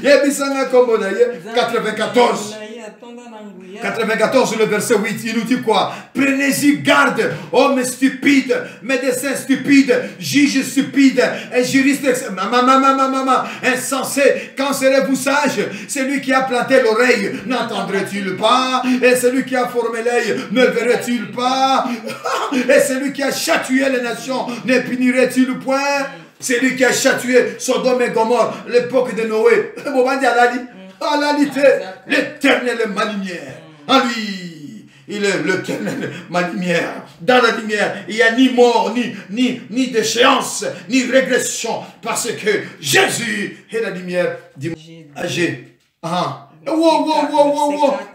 Yebisanga kombo na ye, 94. 94, le verset 8, il nous dit quoi? Prenez-y garde, hommes stupides, médecins stupides, juges stupides, juristes insensés. Quand serez-vous sage? Celui qui a planté l'oreille, n'entendrait-il pas? Et celui qui a formé l'œil, ne verrait-il pas? Et celui qui a chatouillé les nations, ne punirait-il point? Celui qui a chatouillé Sodome et Gomorrhe, l'époque de Noé. En réalité, l'Éternel est ma lumière. En lui, il est l'Éternel, ma lumière. Dans la lumière, il n'y a ni mort, ni déchéance, ni régression. Parce que Jésus est la lumière du âgé.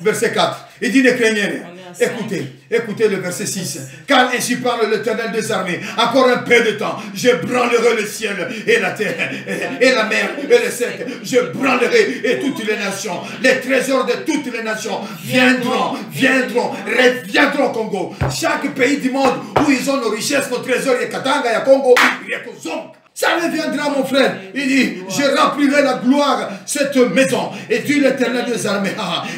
Verset 4. Il dit ne craignez rien. Écoutez le verset 6. Car ainsi parle l'Éternel des armées. Encore un peu de temps, je branlerai le ciel et la terre, et la mer, et les secs. Je branlerai et toutes les nations. Les trésors de toutes les nations reviendront au Congo. Chaque pays du monde où ils ont nos richesses, nos trésors, il y a Katanga, il y a Congo, il y a Kozong. Ça reviendra, mon frère. Il dit, je remplirai la gloire cette maison. Et dit l'Éternel des armées.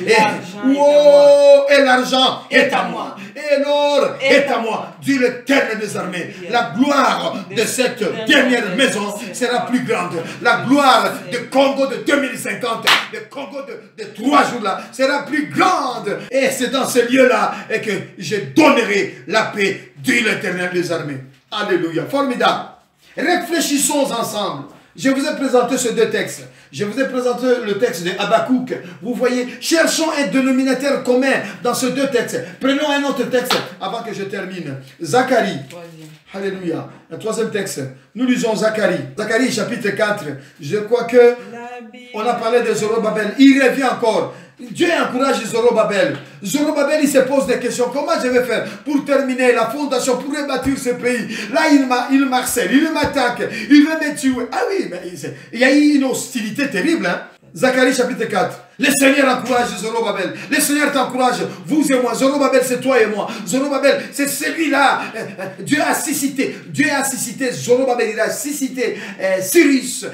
Et l'argent est à moi. Et l'or est à moi. Dit l'Éternel des armées. La gloire de cette dernière maison sera plus grande. La gloire du Congo de 2050, le Congo de 3 jours là, sera plus grande. Et c'est dans ce lieu-là que je donnerai la paix, dit l'Éternel des armées. Alléluia. Formidable. Réfléchissons ensemble. Je vous ai présenté ces deux textes. Je vous ai présenté le texte de Habakkuk. Vous voyez, cherchons un dénominateur commun dans ces deux textes. Prenons un autre texte avant que je termine. Zacharie. Alléluia. Un troisième texte. Nous lisons Zacharie. Zacharie chapitre 4. Je crois que on a parlé de Zorobabel. Il revient encore. Dieu encourage Zorobabel. Zorobabel, il se pose des questions. Comment je vais faire pour terminer la fondation, pour rebâtir ce pays? Là, il m'harcèle, il m'attaque, il veut me tuer. Ah oui, mais il y a eu une hostilité terrible. Hein? Zacharie chapitre 4. Le Seigneur encourage Zorobabel. Le Seigneur t'encourage, vous et moi. Zorobabel, c'est toi et moi. Zorobabel, c'est celui-là. Dieu a suscité. Dieu a suscité Zorobabel. Il a suscité Cyrus.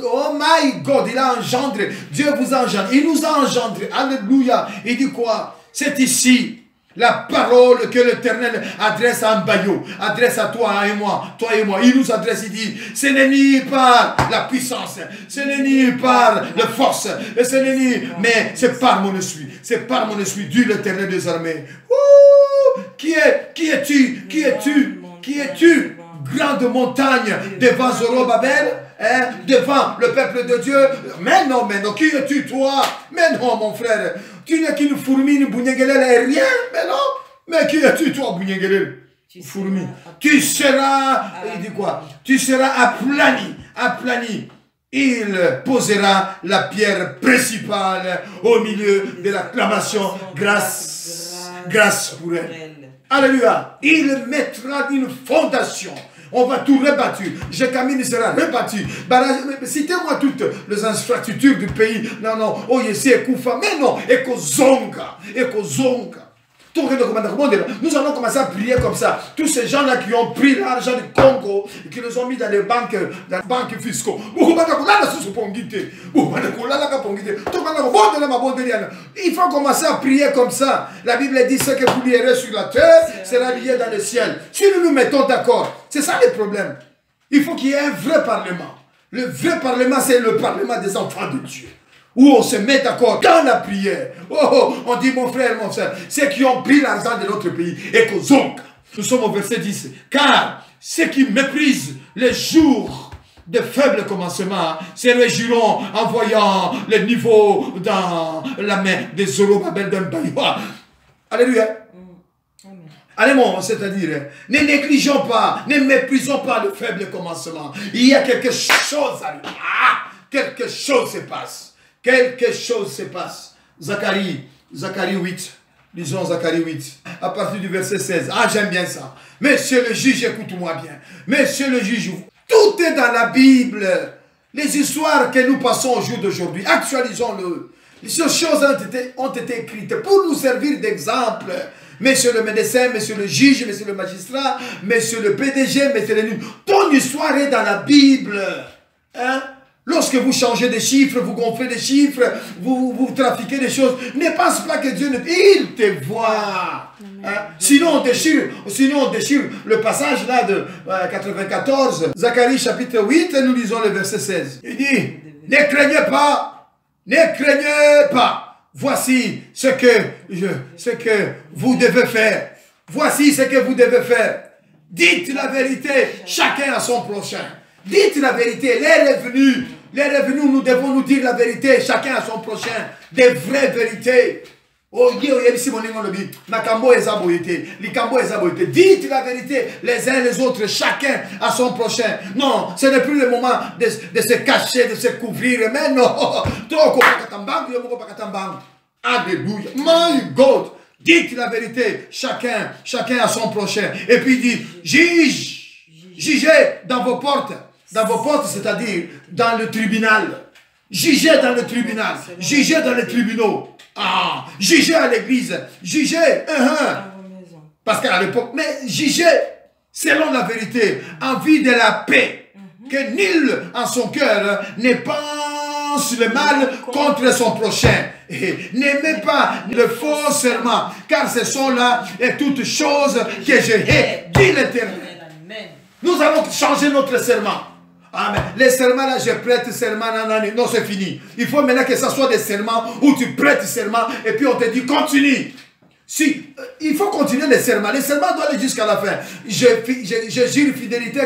Oh my God, il a engendré. Dieu vous engendre. Il nous a engendré. Alléluia. Il dit quoi? C'est ici la parole que l'Éternel adresse à Mbayo, adresse à toi et moi, il nous adresse, il dit, ce n'est ni par la puissance, ce n'est ni par la force, ce n'est ni, mais c'est par mon esprit, dit l'Éternel des armées. Qui es-tu, grande montagne devant Zorobabel, hein, devant le peuple de Dieu? Mais non, qui es-tu toi? Mais non, mon frère, tu n'es qu'une fourmi, une bougnéguelèle et rien, mais non. Mais qui es-tu toi, bougnéguelèle? Fourmi. Tu seras, il dit quoi? Tu seras aplani. Il posera la pierre principale au milieu de l'acclamation, grâce pour elle. Alléluia. Il mettra une fondation. On va tout rebattre. Jekamine sera rebattu. Citez-moi toutes les infrastructures du pays. Non. Oyesi Ekoufa. Mais non. Ekozonga. Nous allons commencer à prier comme ça. Tous ces gens-là qui ont pris l'argent du Congo et qui les ont mis dans les banques fiscaux. Il faut commencer à prier comme ça. La Bible dit ce que vous lierez sur la terre sera lié dans le ciel. Si nous nous mettons d'accord, c'est ça le problème. Il faut qu'il y ait un vrai parlement. Le vrai parlement, c'est le parlement des enfants de Dieu. où on se met d'accord dans la prière. Oh, on dit mon frère, ceux qui ont pris l'argent de notre pays, et qu'aux nous sommes au verset 10, car ceux qui méprisent les jours de faible commencement se réjouiront en voyant le niveau dans la main des Zorobabel d'un Baïwa. Alléluia. Allez, c'est-à-dire, ne négligeons pas, ne méprisons pas le faible commencement. Il y a quelque chose à lui. Quelque chose se passe. Quelque chose se passe. Zacharie 8. Lisons Zacharie 8. À partir du verset 16. Ah, j'aime bien ça. Monsieur le juge, écoute-moi bien. Monsieur le juge, tout est dans la Bible. Les histoires que nous passons au jour d'aujourd'hui, actualisons-le. Ces choses ont été écrites pour nous servir d'exemple. Monsieur le médecin, monsieur le juge, monsieur le magistrat, monsieur le PDG, monsieur le... Ton histoire est dans la Bible. Hein? Lorsque vous changez des chiffres, vous gonflez des chiffres, vous trafiquez des choses, ne pense pas que Dieu ne... Il te voit. Hein? Sinon, on déchire le passage là de 94, Zacharie chapitre 8, et nous lisons le verset 16. Il dit, ne craignez pas. Voici ce que vous devez faire. Voici ce que vous devez faire. Dites la vérité, chacun à son prochain. Dites la vérité, les revenus, nous devons nous dire la vérité, chacun à son prochain. Des vraies vérités. Dites la vérité, les uns les autres, chacun à son prochain. Non, ce n'est plus le moment de se cacher, de se couvrir. Mais non, alléluia. My God, dites la vérité, chacun à son prochain. Et puis il dit, jugez dans vos portes, c'est-à-dire dans le tribunal. Jugez dans le tribunal, jugez dans les tribunaux. Ah, jugez à l'église, jugez, parce qu'à l'époque, mais jugez selon la vérité, en vue de la paix, que nul en son cœur ne pense le mal contre son prochain. N'aimez pas le faux serment, car ce sont là et toutes choses que je hais, dit l'Éternel. Nous allons changer notre serment. Amen. Les serments là, je prête serment, non, c'est fini. Il faut maintenant que ce soit des serments où tu prêtes serment et puis on te dit continue. Si, il faut continuer les serments. Les serments doivent aller jusqu'à la fin. Je jure fidélité,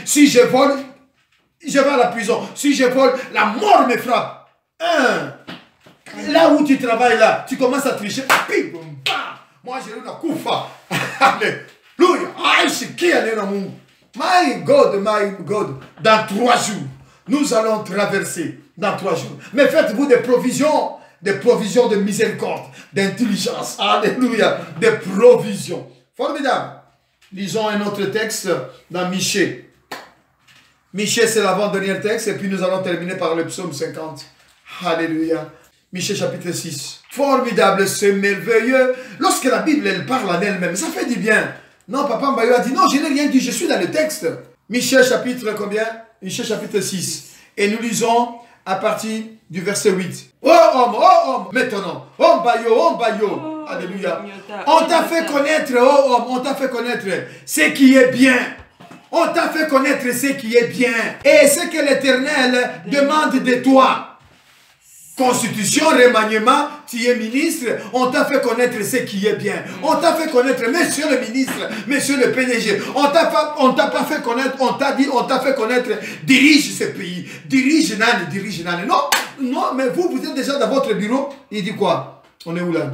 si je vole, je vais à la prison. Si je vole, la mort me frappe. Là où tu travailles là, tu commences à tricher. Moi, j'ai eu la koufa. Alléluia. My God, dans 3 jours, nous allons traverser, dans 3 jours. Mais faites-vous des provisions de miséricorde, d'intelligence, alléluia, des provisions. Formidable. Lisons un autre texte dans Michée. Michée, c'est l'avant-dernier texte, et puis nous allons terminer par le psaume 50. Alléluia. Michée chapitre 6. Formidable, c'est merveilleux. Lorsque la Bible, elle parle en elle-même, ça fait du bien. Non, Papa Mbayo a dit, non, je n'ai rien dit, je suis dans le texte. Michée chapitre combien? Michée chapitre 6. Et nous lisons à partir du verset 8. Oh homme, maintenant. Oh Mbayo. Alléluia. On t'a fait connaître, oh homme, on t'a fait connaître ce qui est bien. On t'a fait connaître ce qui est bien. Et ce que l'Éternel demande de toi. Constitution, remaniement, tu es ministre, on t'a fait connaître ce qui est bien. On t'a fait connaître, monsieur le ministre, monsieur le PDG, on t'a pas fait connaître, on t'a fait connaître, dirige ce pays, dirige Nani. Non, mais vous êtes déjà dans votre bureau, il dit quoi? On est où là?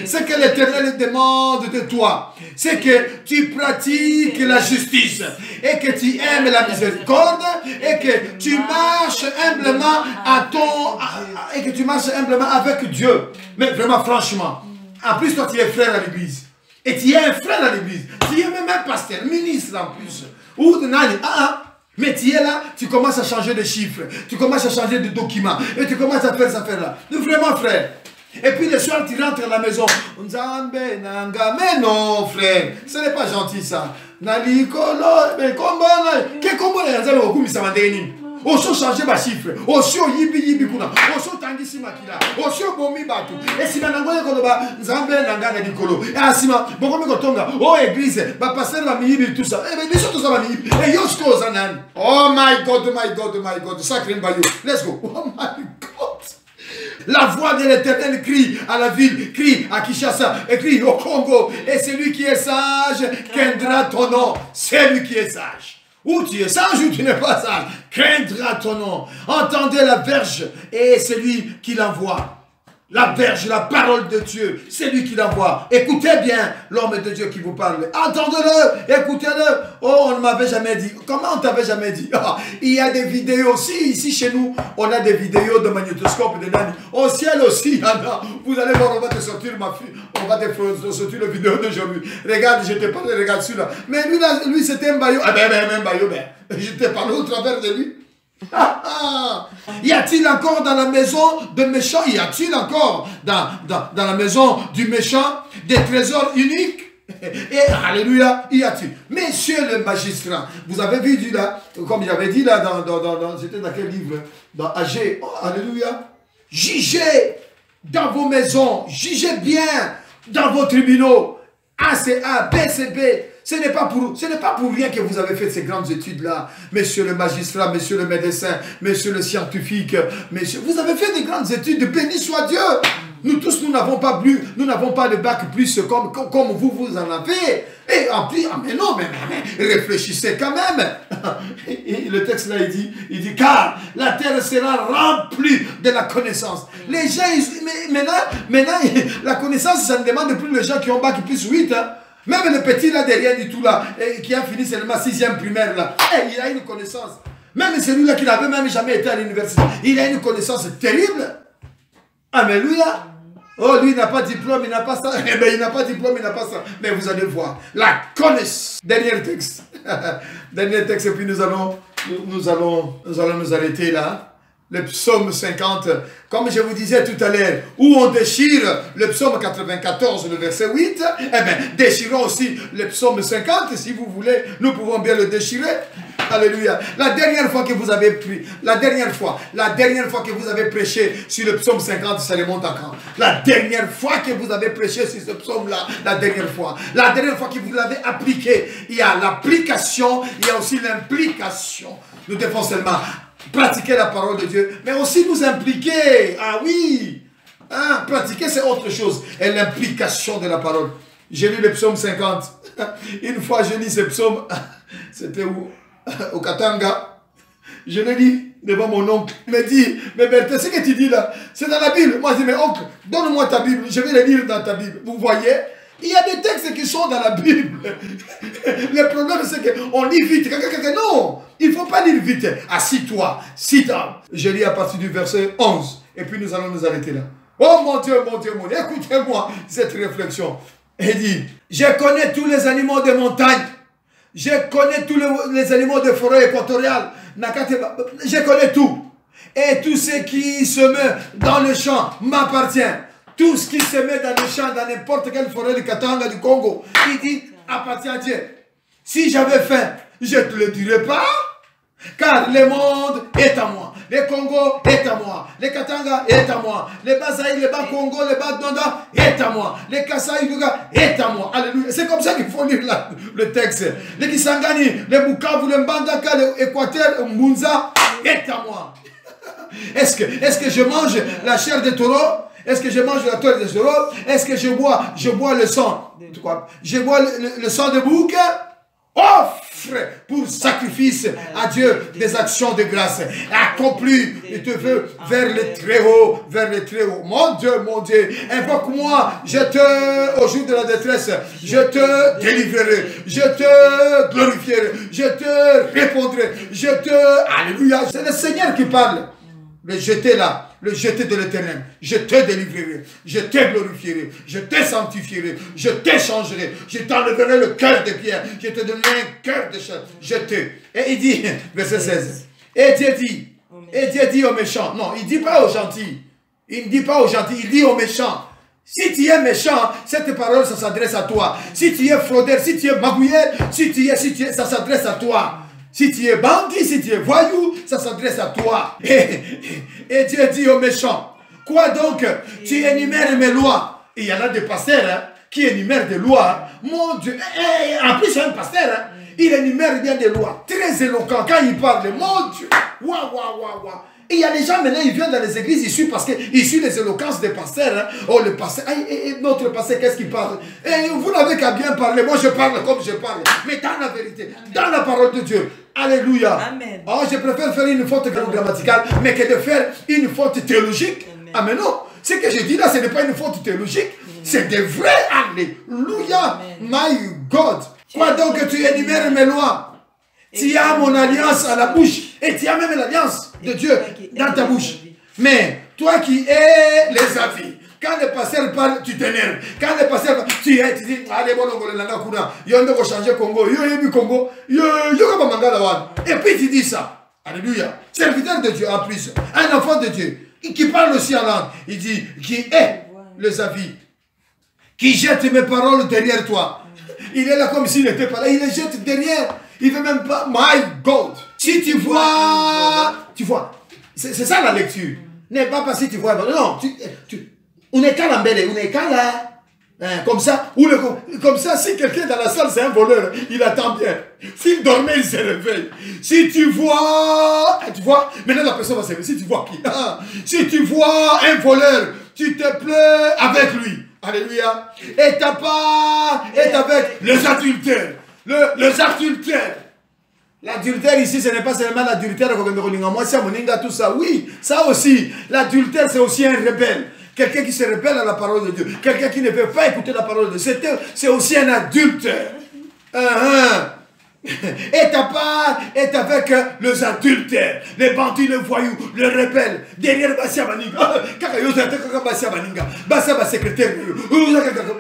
Ce que l'Éternel demande de toi, c'est que tu pratiques la justice et que tu aimes la miséricorde et que tu marches humblement avec Dieu. Mais vraiment, franchement, en plus, toi, tu es frère à l'église. Et tu es un frère à l'église. Tu es même un pasteur, ministre en plus. Ou de nani. Mais tu es là, tu commences à changer de chiffres, tu commences à changer de documents et tu commences à faire cette affaire-là. Vraiment, frère. Et puis le soir, tu rentres à la maison. Mais non, frère, ce n'est pas gentil ça. Oso changer ma chiffre, oso yibi kuna, oso tangisi makila, oso bomi batu. Et si nangoye koloba, nzambe nangana dikolo. Et asima, bokomi kotonga, oh église, ba passer la miyibi tout ça. Eh mais biso tout ça ba miyibi. Et yosko zanan. Oh my God, sacré mbayo. Let's go. Oh my God. La voix de l'Éternel crie à la ville, crie à Kinshasa, et crie au Congo. Et celui qui est sage craindra ton nom. C'est lui qui est sage. Ou tu es sage ou tu n'es pas sage. Craindra ton nom. Entendez la verge et c'est lui qui l'envoie. La verge, la parole de Dieu, c'est lui qui l'envoie. Écoutez bien l'homme de Dieu qui vous parle. Entendez-le, écoutez-le. Oh, on ne m'avait jamais dit. Comment on t'avait jamais dit? Oh, il y a des vidéos aussi. Ici, chez nous, on a des vidéos de magnétoscope de Nani. Au ciel aussi, vous allez voir, on va te sortir, ma fille. On va te sortir la vidéo d'aujourd'hui. Regarde, je te parle, regarde celui-là. Mais lui c'était un baillot. Ah ben, je te parle au travers de lui. Y a-t-il encore dans la maison de méchant, y a-t-il encore dans la maison du méchant des trésors uniques? Et alléluia, y a-t-il? Messieurs le magistrat, vous avez vu dit là, comme j'avais dit là, c'était dans quel livre? Dans AG, oh, alléluia. Jugez dans vos maisons, jugez bien dans vos tribunaux, ACA, BCB. Ce n'est pas pour rien que vous avez fait ces grandes études-là, monsieur le magistrat, monsieur le médecin, monsieur le scientifique, monsieur, vous avez fait des grandes études, béni soit Dieu. Nous tous, nous n'avons pas de bac plus comme vous en avez. Et en plus, mais non, mais réfléchissez quand même. Et le texte là, il dit, car la terre sera remplie de la connaissance. Les gens, maintenant, la connaissance, ça ne demande plus les gens qui ont bac plus 8, hein. Même le petit là derrière du tout là, qui a fini seulement 6e primaire là, il a une connaissance. Même celui-là qui n'avait même jamais été à l'université, il a une connaissance terrible. Alléluia. Oh, lui, il n'a pas de diplôme, il n'a pas ça. Eh bien, il n'a pas de diplôme, il n'a pas ça. Mais vous allez voir, la connaissance. Dernier texte. Dernier texte, et puis nous allons nous arrêter là. Le psaume 50, comme je vous disais tout à l'heure, où on déchire le psaume 94, le verset 8, eh bien, déchirons aussi le psaume 50, si vous voulez, nous pouvons bien le déchirer. Alléluia. La dernière fois que vous avez prêché sur le psaume 50, ça remonte à quand? La dernière fois que vous avez prêché sur ce psaume-là, la dernière fois que vous l'avez appliqué, il y a l'application, il y a aussi l'implication. Nous devons seulement pratiquer la parole de Dieu, mais aussi nous impliquer. Ah oui, hein, pratiquer c'est autre chose. Et l'implication de la parole. J'ai lu le psaume 50. Une fois je lis ce psaume, c'était où? Au Katanga. Je l'ai dit devant mon oncle. Il me dit, mais Berthe, ce que tu dis là, c'est dans la Bible. Moi je dis, mais oncle, donne-moi ta Bible, je vais le lire dans ta Bible. Vous voyez? Il y a des textes qui sont dans la Bible. Le problème, c'est qu'on lit vite. Non, il ne faut pas lire vite. Assis-toi, sit-down. Je lis à partir du verset 11. Et puis nous allons nous arrêter là. Oh mon Dieu, mon Dieu, mon Dieu. Écoutez-moi cette réflexion. Il dit, je connais tous les animaux des montagnes. Je connais tous les animaux de forêt équatoriale. Je connais tout. Et tout ce qui se met dans le champ m'appartient. Tout ce qui se met dans le champ, dans n'importe quelle forêt du Katanga, du Congo, il dit, appartient à Dieu. Si j'avais faim, je ne te le dirais pas, car le monde est à moi. Le Congo est à moi. Le Katanga est à moi. Le Bazaï, le Bas-Congo, le Bas-Donda est à moi. Le Kasaï, est à moi. Alléluia. C'est comme ça qu'il faut lire le texte. Le Kisangani, le Bukavu, le Mbandaka, l'Équateur, le Mbunza est à moi. Est-ce que je mange la chair de taureau? Est-ce que je mange la toile de taureau? Est-ce que je bois le sang? Je bois le sang de bouc? Offre pour sacrifice à Dieu des actions de grâce. Accomplis et te veux vers le Très-Haut, vers le Très-Haut. Mon Dieu, invoque-moi, au jour de la détresse, je te délivrerai, je te glorifierai, je te répondrai, Alléluia. C'est le Seigneur qui parle. Le jeter là, le jeter de l'Éternel. Je te délivrerai, je te glorifierai, je te sanctifierai, je t'échangerai, je t'enlèverai le cœur de pierre, je te donnerai un cœur de chair. Je te. Et il dit, verset 16, et Dieu dit aux méchants, non, il ne dit pas aux gentils, il ne dit pas aux gentils, il dit aux méchants. Si tu es méchant, cette parole, ça s'adresse à toi. Si tu es fraudeur, si tu es magouilleur, ça s'adresse à toi. Si tu es bandit, si tu es voyou, ça s'adresse à toi. Et Dieu dit aux méchants, quoi donc, tu énumères mes lois. Et il y en a des pasteurs qui énumèrent des lois. Mon Dieu, en plus c'est un pasteur, il énumère bien des lois. Très éloquent quand il parle, mon Dieu. Et il y a des gens maintenant, ils viennent dans les églises, ils suivent parce qu'ils suivent les éloquences des pasteurs. Hein. Oh, le pasteur, notre pasteur, qu'est-ce qu'il parle? Et vous n'avez qu'à bien parler. Moi, je parle comme je parle. Mais dans la vérité, dans la parole de Dieu. Alléluia. Amen. Oh, je préfère faire une faute grammaticale, mais que de faire une faute théologique. Amen. Non. Ce que je dis là, ce n'est pas une faute théologique. C'est des vrais. Alléluia. My God. Quoi donc que tu énumères mes lois? Tu as mon alliance à la bouche. Et tu as même l'alliance de Dieu dans ta bouche. Mais toi qui es les avis, quand le pasteur parle, tu t'énerves. Quand le pasteur parle, tu dis, allez, bon, on va changer Congo. Congo. Et puis tu dis ça. Alléluia. Serviteur de Dieu en plus. Un enfant de Dieu. Qui parle aussi en langue. Il dit, qui est les avis. Qui jette mes paroles derrière toi. Il est là comme s'il n'était pas là. Il les jette derrière. Il ne veut même pas. My God. Si tu vois. Tu vois. C'est ça la lecture. N'est pas parce que tu vois. Non. On est qu'à l'embellé. On est qu'à là. Hein, comme ça. Comme ça, si quelqu'un dans la salle, c'est un voleur, il attend bien. S'il dormait, il se réveille. Si tu vois. Tu vois. Maintenant, la personne va se réveiller. Si tu vois qui. Si tu vois un voleur, tu te plais avec lui. Alléluia. Et ta part est avec les adultères. Les adultères. L'adultère ici, ce n'est pas seulement l'adultère. Moi, c'est Moninga, tout ça. Oui, ça aussi. L'adultère, c'est aussi un rebelle. Quelqu'un qui se rebelle à la parole de Dieu. Quelqu'un qui ne veut pas écouter la parole de Dieu. C'est aussi un adultère. Et ta part est avec les adultères, les bandits, les voyous, les rebelles. Derrière Bassia Baninga. Bassia va secrétaire.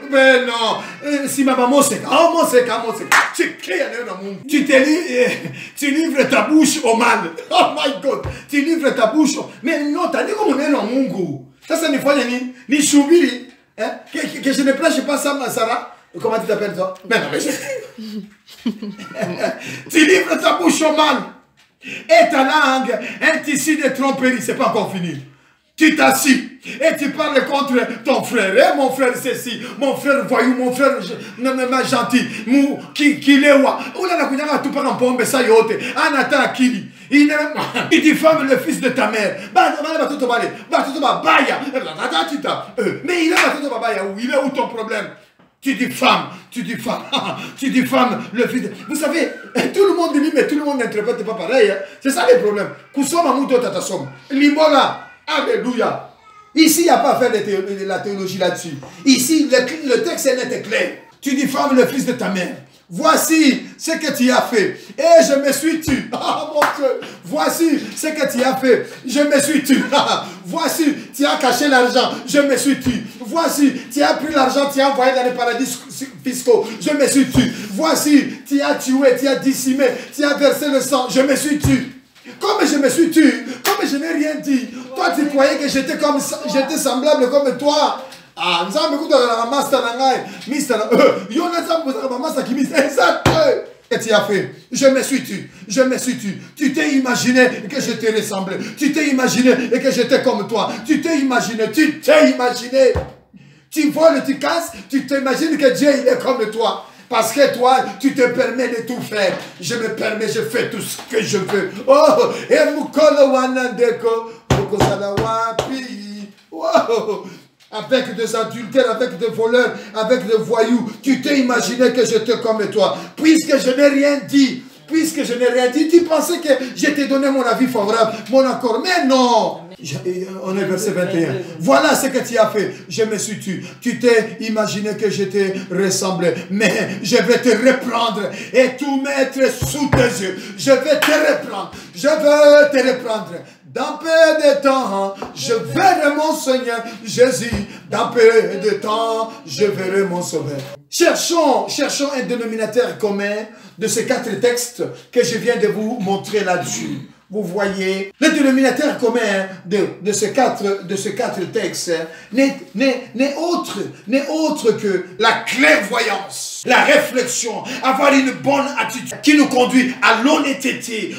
Mais non. Si ma maman c'est tu livres ta bouche au mal. Oh my God. Tu livres ta bouche. Mais non, t'as dit qu'on est dans Mungu. Ça n'est pas ni choubiri. Que je ne prêche pas ça, Sarah. Comment tu t'appelles toi? Mais non, mais tu livres ta bouche au mal. Et ta langue, un tissu de tromperie, c'est pas encore fini. Tu t'assis et tu parles contre ton frère. Eh, mon frère, c'est ci. Mon frère voyou, mon frère gentil. Qui l'est wa. Ou là, tu parles en pombe, ça yote. Anata Akili. Il diffame le fils de ta mère. Mais il est où ton problème? Tu diffames le fils de... Vous savez, tout le monde dit, mais tout le monde n'interprète pas pareil. Hein. C'est ça le problème. Limola, alléluia. Ici, il n'y a pas à faire de la théologie là-dessus. Ici, le texte est net et clair. Tu diffames le fils de ta mère. Voici ce que tu as fait. Et je me suis tué. Ah mon Dieu. Voici ce que tu as fait. Je me suis tué. Voici, tu as caché l'argent. Je me suis tué. Voici, tu as pris l'argent, tu as envoyé dans les paradis fiscaux. Je me suis tué. Voici, tu as tué, tu as dissimé, tu as versé le sang. Je me suis tué. Comme je me suis tué, comme je n'ai rien dit. Toi, tu croyais que j'étais semblable comme toi. Ah, nous avons beaucoup de master nangai, mister. Exact. Que tu as fait? Je me suis tué. Je me suis tué. Tu t'es imaginé que je te ressemblais. Tu t'es imaginé et que j'étais comme toi. Tu t'es imaginé. Tu voles, tu casses. Tu t'imagines que Dieu il est comme toi. Parce que toi, tu te permets de tout faire. Je me permets, je fais tout ce que je veux. Oh, et Mukolo Wanandeko, Mukosalawapi. Wow. Avec des adultères, avec des voleurs, avec des voyous. Tu t'es imaginé que j'étais comme toi. Puisque je n'ai rien dit. Tu pensais que je t'ai donné mon avis favorable, mon accord. Mais non. On est verset 21. Voilà ce que tu as fait. Je me suis tué. Tu t'es imaginé que je te ressemblais. Mais je vais te reprendre et tout mettre sous tes yeux. Je vais te reprendre. Je veux te reprendre. Dans peu de temps, je verrai mon Seigneur Jésus. Dans peu de temps, je verrai mon Sauveur. Cherchons un dénominateur commun de ces 4 textes que je viens de vous montrer là-dessus. Vous voyez, le dénominateur commun de ces quatre textes n'est autre que la clairvoyance, la réflexion, avoir une bonne attitude qui nous conduit à l'honnêteté,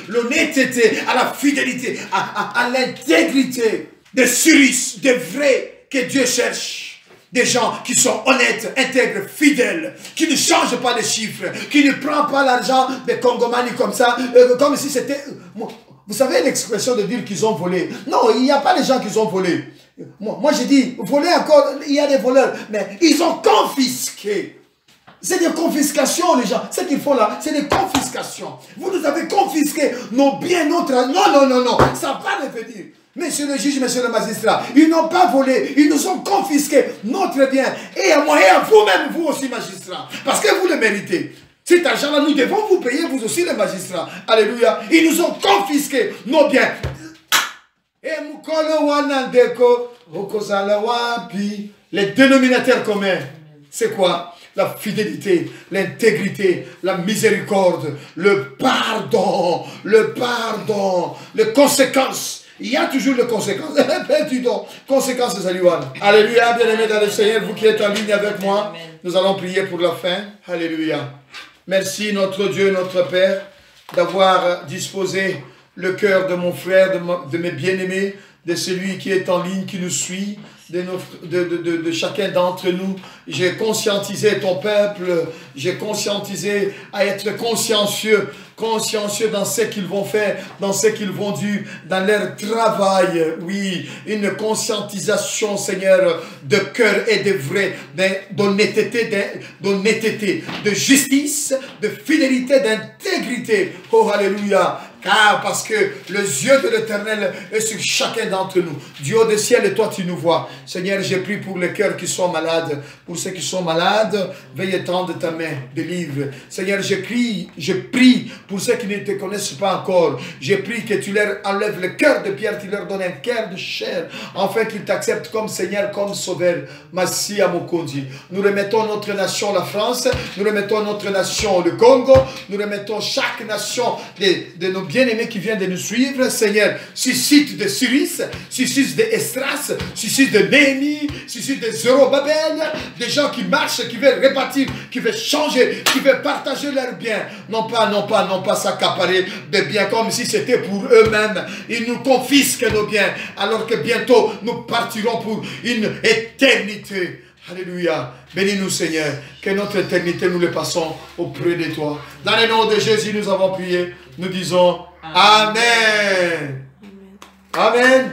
à la fidélité, à l'intégrité, des surices, des vrais que Dieu cherche. Des gens qui sont honnêtes, intègres, fidèles, qui ne changent pas les chiffres, qui ne prennent pas l'argent des Congomani comme ça, comme si c'était... Vous savez l'expression de dire qu'ils ont volé. Non, il n'y a pas des gens qui ont volé. Moi j'ai dit, voler encore, il y a des voleurs. Mais ils ont confisqué. C'est des confiscations, les gens. Ce qu'ils font là, c'est des confiscations. Vous nous avez confisqué nos biens, notre... Non. Ça va pas revenir. Monsieur le juge, monsieur le magistrat, ils n'ont pas volé. Ils nous ont confisqué notre bien. Et à moyen, vous-même, vous aussi, magistrat. Parce que vous le méritez. Cet argent-là, nous devons vous payer, vous aussi, les magistrats. Alléluia. Ils nous ont confisqué nos biens. Les dénominateurs communs, c'est quoi? La fidélité, l'intégrité, la miséricorde, le pardon, les conséquences. Il y a toujours les conséquences. Conséquences de Aliwan. Alléluia, bien-aimés dans le Seigneur, vous qui êtes en ligne avec moi, nous allons prier pour la fin. Alléluia. Merci notre Dieu, notre Père, d'avoir disposé le cœur de mon frère, de mes bien-aimés, de celui qui est en ligne, qui nous suit, de chacun d'entre nous. J'ai conscientisé ton peuple, j'ai conscientisé à être consciencieux dans ce qu'ils vont faire, dans ce qu'ils vont dire, dans leur travail. Oui, une conscientisation, Seigneur, de cœur et de vrai, d'honnêteté, de justice, de fidélité, d'intégrité. Oh, alléluia. Car parce que les yeux de l'Éternel est sur chacun d'entre nous. Du haut des ciels, et toi tu nous vois. Seigneur, j'ai pris pour les cœurs qui sont malades. Pour ceux qui sont malades, veuille étendre ta main, délivre. Seigneur, je prie pour ceux qui ne te connaissent pas encore. J'ai prie que tu leur enlèves le cœur de pierre, tu leur donnes un cœur de chair, afin qu'ils t'acceptent comme Seigneur, comme Sauveur. Merci à Mokondi. Nous remettons notre nation, la France. Nous remettons notre nation, le Congo. Nous remettons chaque nation de nos bien-aimés qui viennent de nous suivre. Seigneur, suscite de Cyrus, suscite de Estras, suscite de Néhémie, suscite de Zorobabel, des gens qui marchent, qui veulent répartir, qui veulent changer, qui veulent partager leurs biens. Non pas s'accaparer de biens comme si c'était pour eux-mêmes. Ils nous confisquent nos biens, alors que bientôt nous partirons pour une éternité. Alléluia. Bénis-nous, Seigneur, que notre éternité, nous le passons auprès de toi. Dans le nom de Jésus, nous avons prié. Nous disons Amen. Amen. Amen.